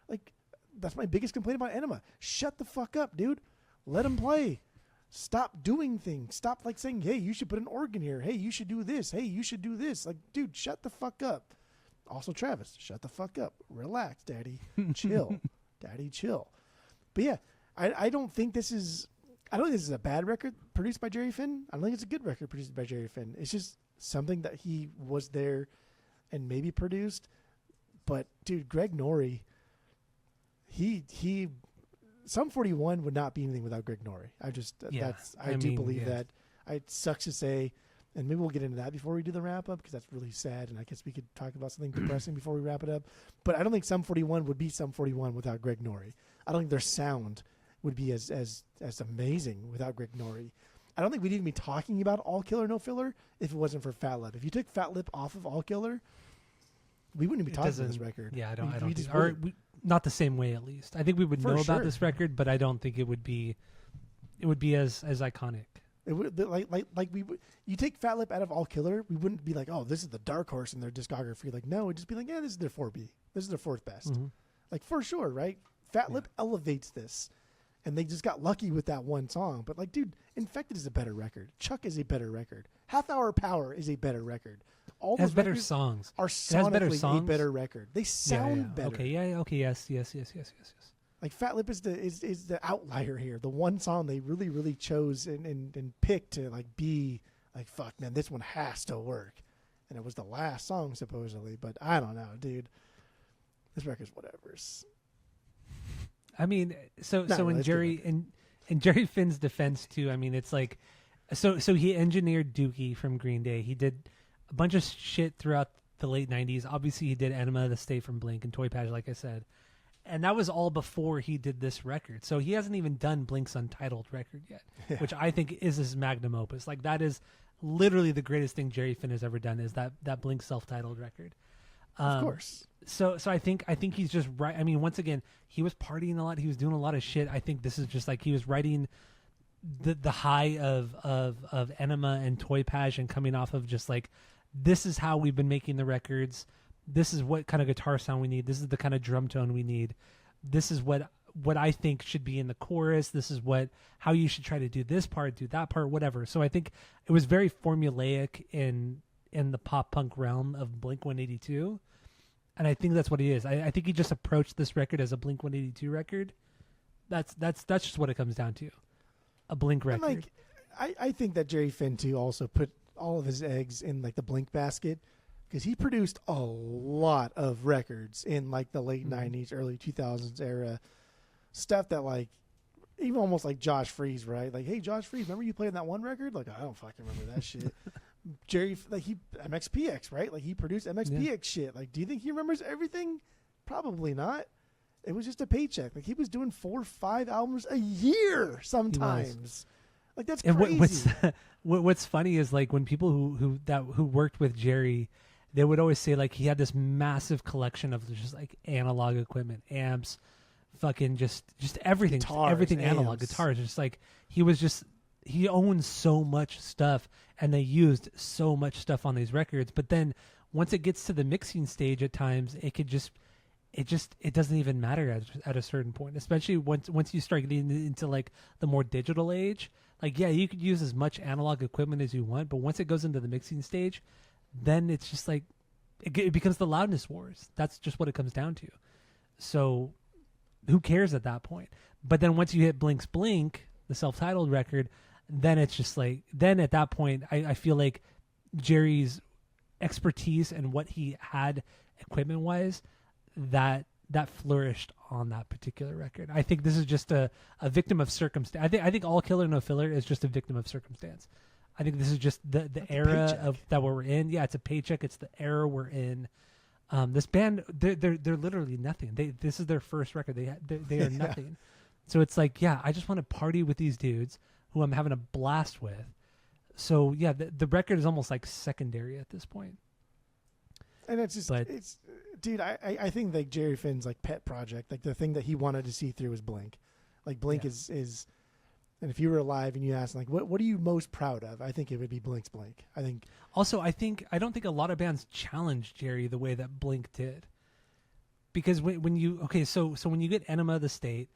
Like, that's my biggest complaint about Enema. Shut the fuck up, dude. Let him play. Stop doing things. Stop like saying, hey, you should put an organ here. Hey, you should do this. Hey, you should do this. Like, dude, shut the fuck up. Also, Travis, shut the fuck up. Relax, daddy. Chill. Daddy, chill. But yeah, I don't think this is a bad record produced by Jerry Finn. I don't think it's a good record produced by Jerry Finn. It's just something that he was there and maybe produced. But dude, Greg Norrie, he Sum 41 would not be anything without Greg Norrie. I do believe that. It sucks to say, and maybe we'll get into that before we do the wrap up because that's really sad. And I guess we could talk about something depressing before we wrap it up. But I don't think Sum 41 would be Sum 41 without Greg Norrie. I don't think their sound would be as amazing without Greg Norrie. I don't think we'd even be talking about All Killer No Filler if it wasn't for Fat Lip. If you took Fat Lip off of All Killer, we wouldn't be talking about this record. Yeah, I don't think not the same way, at least. I think we would know about this record, but I don't think it would be as iconic. It would like we would. You take Fat Lip out of All Killer, we wouldn't be like, oh, this is the dark horse in their discography. Like, no, it'd just be like, yeah, this is their 4B. This is their fourth best. Mm-hmm. Like, for sure, right? Fat Lip elevates this, and they just got lucky with that one song. But like, dude, Infected is a better record. Chuck is a better record. Half Hour Power is a better record. All those better songs are sonically a better record. They sound better. Okay, yes. Like Fat Lip is the outlier here. The one song they really chose and picked to like be like, fuck man, this one has to work. And it was the last song supposedly, but I don't know, dude. This record's whatever. I mean, so No, in let's do Jerry in Jerry Finn's defense too, I mean, it's like, so he engineered Dookie from Green Day. He did a bunch of shit throughout the late '90s. Obviously, he did Enema of the State from Blink and Toy Patch, like I said, and that was all before he did this record. So he hasn't even done Blink's Untitled record yet, which I think is his magnum opus. Like that is literally the greatest thing Jerry Finn has ever done is that Blink self-titled record. Of course. So I think he's just right. I mean, once again, he was partying a lot. He was doing a lot of shit. I think this is just like he was writing the high of Enema and Toy Patch and coming off of just like, this is how we've been making the records. This is what kind of guitar sound we need. This is the kind of drum tone we need. This is what I think should be in the chorus. This is how you should try to do this part, do that part, whatever. So I think it was very formulaic in the pop punk realm of Blink-182. And I think that's what he is. I think he just approached this record as a Blink-182 record. That's just what it comes down to. A Blink record. And like, I think that Jerry Finn too also put all of his eggs in like the Blink basket, because he produced a lot of records in like the late '90s, early 2000s era stuff that like even almost like Josh Freese, right? Like, hey, Josh Freese, remember you played that one record? Like, I don't fucking remember that shit. Jerry, like MXPX, right? Like he produced MXPX shit. Like, do you think he remembers everything? Probably not. It was just a paycheck. Like he was doing 4 or 5 albums a year sometimes. Like that's crazy. And what's funny is like when people who worked with Jerry, they would always say like he had this massive collection of just like analog equipment, amps, fucking just everything, Guitars, everything amps. analog guitars. Just like he owns so much stuff, and they used so much stuff on these records. But then once it gets to the mixing stage, at times it doesn't even matter at a certain point, especially once you start getting into like the more digital age. Like, yeah, you could use as much analog equipment as you want, but once it goes into the mixing stage, then it's just like it becomes the loudness wars. That's just what it comes down to. So who cares at that point? But then once you hit Blink's Blink, the self-titled record, then it's just like, then at that point, I feel like Jerry's expertise and what he had equipment-wise, that flourished on that particular record. I think this is just a victim of circumstance. I think All Killer No Filler is just a victim of circumstance. I think this is just the era of that we're in. Yeah, it's a paycheck. It's the era we're in. This band, they're literally nothing. This is their first record. They are nothing. So it's like, yeah, I just want to party with these dudes who I'm having a blast with. So yeah, the record is almost like secondary at this point. And it's just, dude, I think like Jerry Finn's like pet project, like the thing that he wanted to see through is Blink. Like Blink is, and if you were alive and you asked like, what are you most proud of? I think it would be Blink's Blink. I think. Also, I don't think a lot of bands challenge Jerry the way that Blink did. Because when you when you get Enema of the State,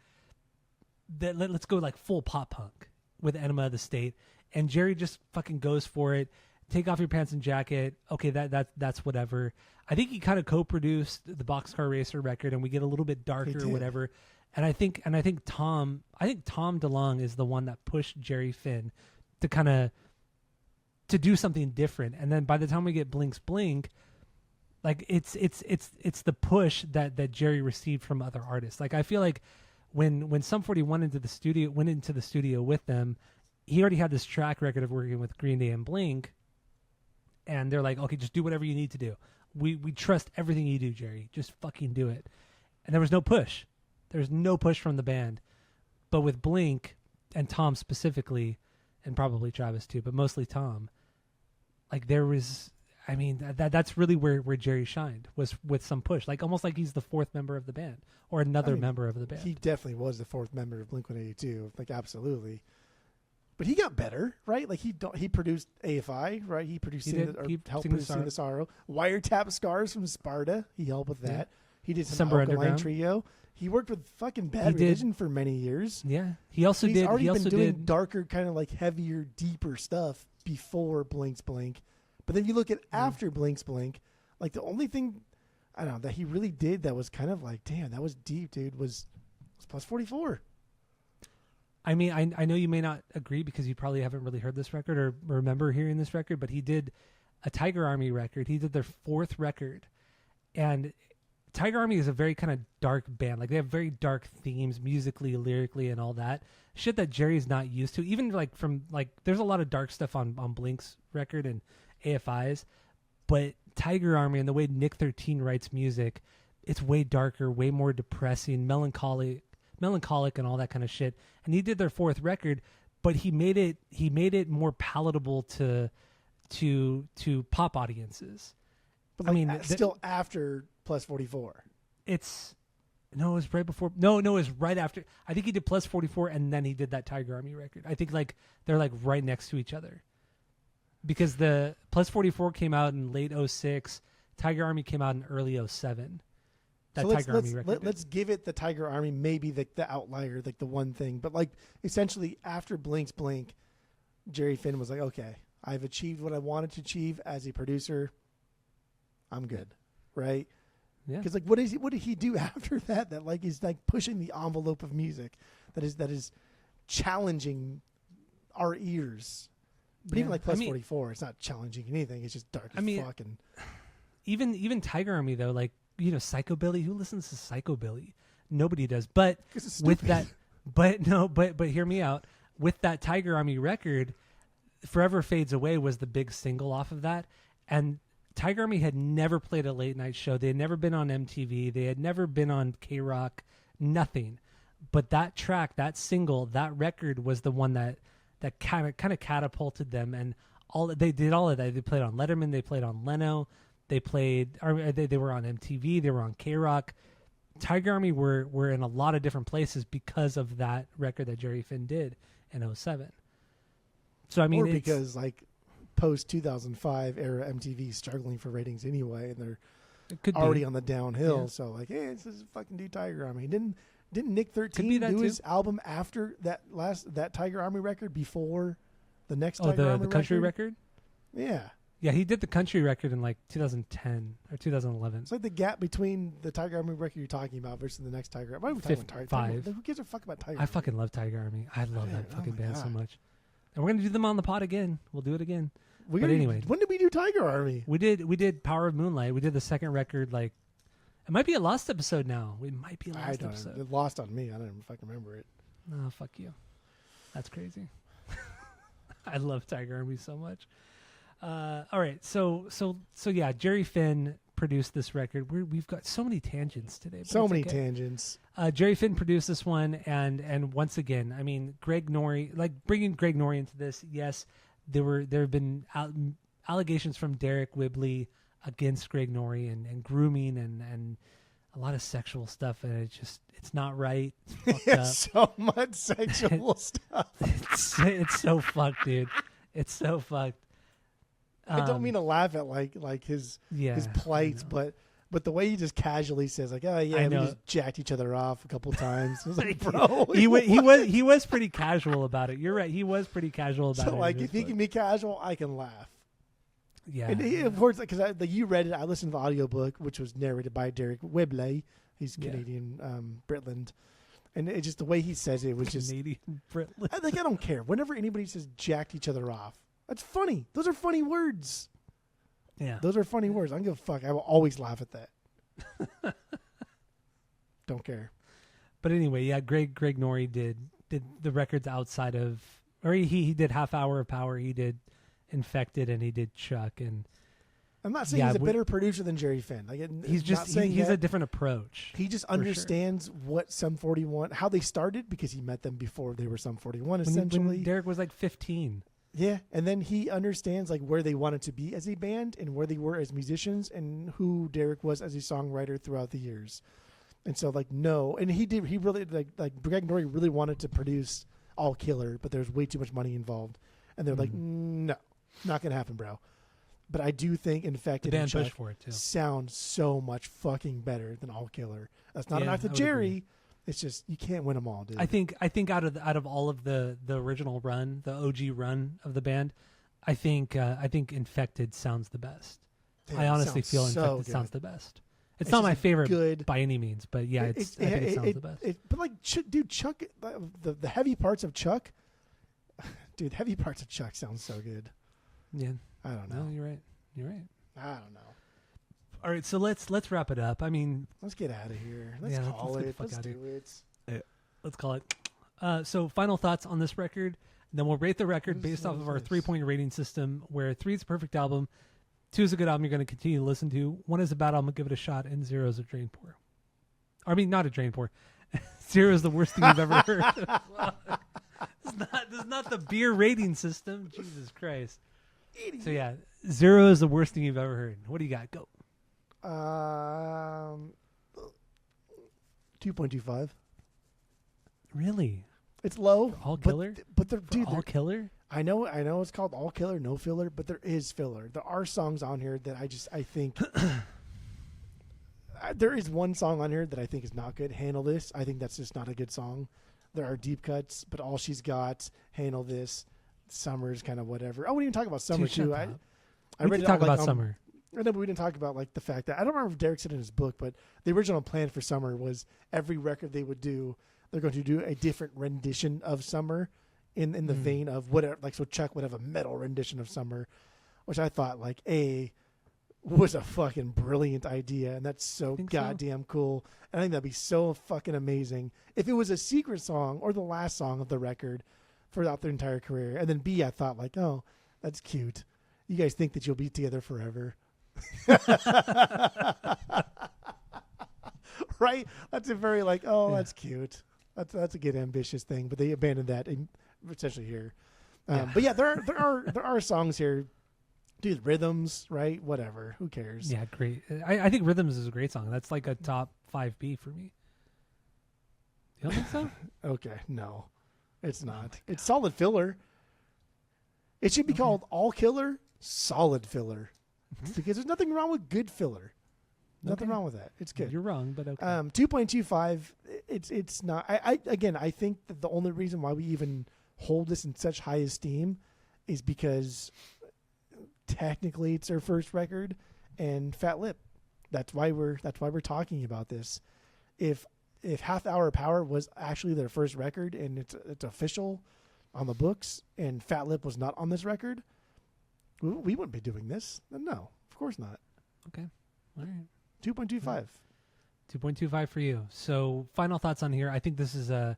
let's go like full pop punk with Enema of the State, and Jerry just fucking goes for it. Take Off Your Pants and Jacket. Okay, that's whatever. I think he kind of co-produced the Boxcar Racer record, and we get a little bit darker or whatever. And I think Tom DeLonge is the one that pushed Jerry Finn to do something different. And then by the time we get Blink's Blink, like it's the push that Jerry received from other artists. Like I feel like when Sum 41 went into the studio with them, he already had this track record of working with Green Day and Blink. And they're like, okay, just do whatever you need to do. We trust everything you do, Jerry. Just fucking do it. And there was no push. There's no push from the band. But with Blink and Tom specifically, and probably Travis too, but mostly Tom, like there was, I mean, that's really where Jerry shined, was with some push. Like almost like he's the fourth member of the band or another member of the band. He definitely was the fourth member of Blink-182. Like absolutely. But he got better, right? Like he produced AFI, right? He produced helped produce Sing the Sorrow. Wiretap Scars from Sparta. He helped with that. Yeah. He did some Alkaline Trio. He worked with fucking Bad Religion for many years. Yeah. He's already been doing darker, kind of like heavier, deeper stuff before Blink's Blink. But then you look at after Blink's Blink, like the only thing I don't know that he really did that was kind of like, damn, that was deep, dude, was Plus 44. I mean, I know you may not agree because you probably haven't really heard this record or remember hearing this record, but he did a Tiger Army record. He did their fourth record. And Tiger Army is a very kind of dark band. Like they have very dark themes musically, lyrically, and all that shit that Jerry's not used to. Even like from like, there's a lot of dark stuff on Blink's record and AFI's, but Tiger Army and the way Nick 13 writes music, it's way darker, way more depressing, melancholic, and all that kind of shit. And he did their fourth record, but he made it more palatable to pop audiences. But like, I mean, still after Plus 44. It was right before. No, it was right after. I think he did Plus 44, and then he did that Tiger Army record. I think like they're like right next to each other, because the Plus 44 came out in late 06. Tiger Army came out in early 07. That so Tiger Army record. Let's give it the Tiger Army, maybe the outlier, like the one thing. But like essentially after Blink's Blink, Jerry Finn was like, okay, I've achieved what I wanted to achieve as a producer. I'm good, right? Yeah. Because like, what did he do after that? That like is like pushing the envelope of music, that is challenging our ears. But even like Plus 44, it's not challenging anything. It's just dark as fuck. And even Tiger Army though, like, you know, Psychobilly. Who listens to Psychobilly? Nobody does. But with that, but hear me out. With that Tiger Army record, Forever Fades Away was the big single off of that, and Tiger Army had never played a late night show. They had never been on MTV. They had never been on K-Rock. Nothing. But that track, that single, that record was the one that kind of catapulted them. And they did all of that. They played on Letterman. They played on Leno. They were on MTV. They were on K-Rock. Tiger Army were in a lot of different places because of that record that Jerry Finn did in 07. So I mean, or because like post 2005 era MTV struggling for ratings anyway, and they're already on the downhill. Yeah. So like, hey, this is fucking do Tiger Army. Didn't Nick 13 do his album after that Tiger Army record before the next Tiger Army the country record? Yeah. Yeah, he did the country record in like 2010 or 2011. It's like the gap between the Tiger Army record you're talking about versus the next Tiger Army. Who gives a fuck about Tiger Army? I fucking love Tiger Army. I love that fucking band so much. And we're going to do them on the pod again. We'll do it again. But anyway. When did we do Tiger Army? We did Power of Moonlight. We did the second record. Like, it might be a lost episode now. It might be a lost episode. It lost on me. I don't even fucking remember it. Oh, fuck you. That's crazy. I love Tiger Army so much. All right. So yeah, Jerry Finn produced this record. We've got so many tangents today. So many tangents. Jerry Finn produced this one, and once again, I mean, Greg Norrie, like bringing Greg Norrie into this. Yes, there have been allegations from Derek Whibley against Greg Norrie and grooming and a lot of sexual stuff, and it's not right. It's fucked up. So much sexual stuff. It's so fucked, dude. It's so fucked. I don't mean to laugh at like his plight, but the way he just casually says like, oh yeah, we just jacked each other off a couple times. I was like, bro, he was pretty casual about it. You're right. He was pretty casual about it. So like, if he can be casual, I can laugh. Yeah. And of course, because you read it, I listened to the audiobook, which was narrated by Derek Whibley. He's Canadian, Britland. And it's just the way he says it was Canadian Britland. I don't care. Whenever anybody says jacked each other off, that's funny. Those are funny words. Yeah. Those are funny words. I don't give a fuck. I will always laugh at that. Don't care. But anyway, yeah, Greg Norrie did the records outside of, or he did Half Hour of Power. He did Infected, and he did Chuck. And I'm not saying he's a better producer than Jerry Finn. Like, he's a different approach. He just understands what Sum 41, how they started, because he met them before they were Sum 41. Essentially, when Derek was like 15. Yeah, and then he understands like where they wanted to be as a band and where they were as musicians and who Derek was as a songwriter throughout the years. And so like and he really like Greg Norrie really wanted to produce All Killer, but there's way too much money involved. And they're like, no, not gonna happen, bro. But I do think Infected and Chuck sound so much fucking better than All Killer. That's not enough to Jerry. Agree. It's just you can't win them all, dude. I think out of all of the original run, the OG run of the band, I think Infected sounds the best. Damn, I honestly feel Infected sounds the best. It's not my favorite by any means, but yeah, I think it sounds the best. But like, dude, Chuck, the heavy parts of Chuck, dude, heavy parts of Chuck sounds so good. Yeah, I don't know. No, you're right. I don't know. All right, so let's wrap it up. I mean, let's get out of here. Let's call it. Let's do it. Let's call it. So final thoughts on this record. Then we'll rate the record based off of our 3-point rating system, where 3 is a perfect album, 2 is a good album you're going to continue to listen to, 1 is a bad album, give it a shot, and 0 is a drain pour. I mean, not a drain pour. 0 is the worst thing you've ever heard. This is not the beer rating system. Jesus Christ. So yeah, 0 is the worst thing you've ever heard. What do you got? Go. 2.25. Really? It's low. All killer? But they're all killer? I know it's called all killer, no filler, but there is filler. There are songs on here that I think there is one song on here that I think is not good. Handle This. I think that's just not a good song. There are deep cuts, but All She's Got, Handle This, Summer's kind of whatever. I wouldn't even talk about Summer too. I read it talk about Summer. I know, but we didn't talk about like the fact that I don't remember if Derek said in his book, but the original plan for Summer was every record they would do, they're going to do a different rendition of Summer in the vein of whatever. Like, so Chuck would have a metal rendition of Summer, which I thought like was a fucking brilliant idea, and that's so goddamn cool. And I think that'd be so fucking amazing if it was a secret song or the last song of the record throughout their entire career. And then B, I thought like, oh, that's cute. You guys think that you'll be together forever. Right? That's a very like, that's cute. That's a good ambitious thing, but they abandoned that essentially here. But yeah, there are songs here, dude. Rhythms, right? Whatever. Who cares? Yeah, great. I think Rhythms is a great song. That's like a top 5B for me. You don't think so? Okay, no, it's not. It's solid filler. It should be called all killer, solid filler, because there's nothing wrong with good filler. Nothing wrong with that. It's good. You're wrong, but okay. 2.25. It's not. I think that the only reason why we even hold this in such high esteem is because technically it's their first record, and Fat Lip. That's why we're talking about this. If Half Hour Power was actually their first record and it's official on the books, and Fat Lip was not on this record, we wouldn't be doing this. No, of course not. Okay. All right. 2.25. 2.25 for you. So final thoughts on here. I think this is an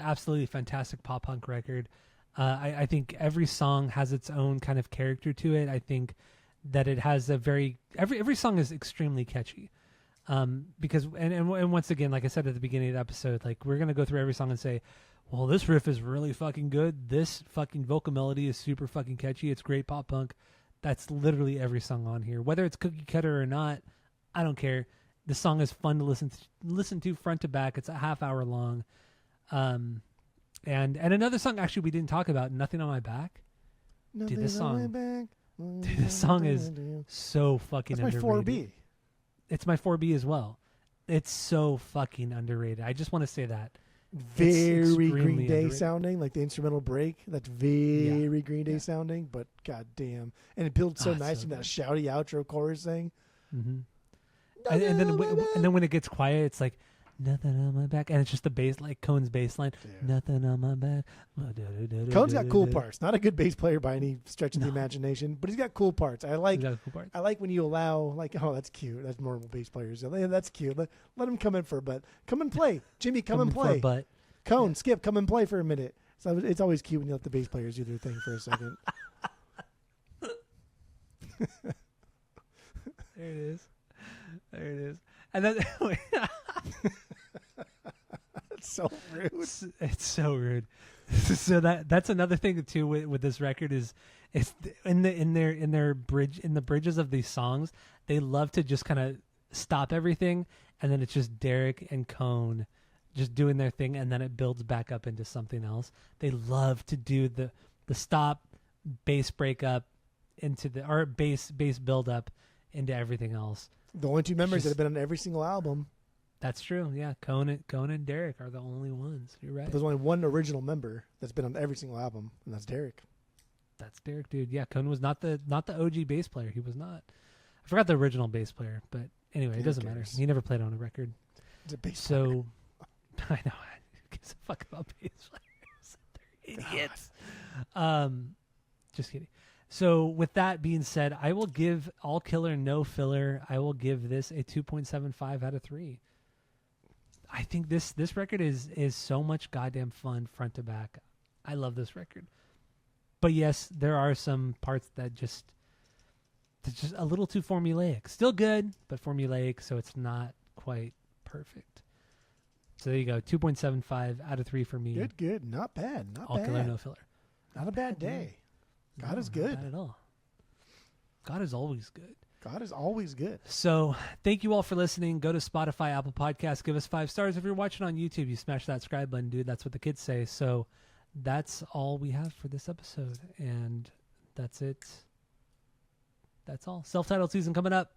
absolutely fantastic pop punk record. I think every song has its own kind of character to it. I think that it has a every song is extremely catchy. Because once again, like I said at the beginning of the episode, like we're gonna go through every song and say, well, this riff is really fucking good. This fucking vocal melody is super fucking catchy. It's great pop punk. That's literally every song on here, whether it's cookie cutter or not. I don't care. The song is fun to listen to front to back. It's a half hour long. And another song actually we didn't talk about, Nothing on My Back. Dude, this song is so fucking underrated. That's my 4B. It's my 4B as well. It's so fucking underrated. I just want to say that. Very Green Day underrated sounding, like the instrumental break. That's very Green Day sounding, but goddamn. And it builds so nice in that shouty outro chorus thing. Mm-hmm. And then when it gets quiet, it's like nothing on my back, and it's just the bass, like Cone's bass line. Yeah. Nothing on my back. Cone's got cool parts. Not a good bass player by any stretch of the imagination, but he's got cool parts. I like when you allow, like, oh, that's cute. That's normal bass players. Yeah, that's cute. Let him come in for a butt. Come and play, Jimmy. Come and play. For a butt. Cone, Skip, come and play for a minute. So it's always cute when you let the bass players do their thing for a second. There it is. And then it's so rude. It's so rude. So that's another thing too with this record is it's in the bridges of these songs, they love to just kind of stop everything, and then it's just Derek and Cone just doing their thing, and then it builds back up into something else. They love to do the stop, bass break up into or bass build up into everything else. The only two members that have been on every single album. That's true. Yeah, Cone and Derek are the only ones. You're right. But there's only one original member that's been on every single album, and that's Derek. That's Derek, dude. Yeah, Cone was not the OG bass player. He was not. I forgot the original bass player, but anyway, it doesn't matter. He never played on a record. It's a bass player. I know. Who gives a fuck about bass players? They're idiots. Just kidding. So with that being said, I will give All Killer No Filler. I will give this a 2.75 out of 3. I think this record is so much goddamn fun front to back. I love this record. But yes, there are some parts that it's just a little too formulaic. Still good, but formulaic, so it's not quite perfect. So there you go. 2.75 out of 3 for me. Good. Not bad. Not All bad. Killer No Filler. Not a bad day. God is good. Not at all. God is always good. God is always good. So thank you all for listening. Go to Spotify, Apple Podcasts. Give us 5 stars. If you're watching on YouTube, you smash that subscribe button, dude. That's what the kids say. So that's all we have for this episode. And that's it. That's all. Self-titled season coming up.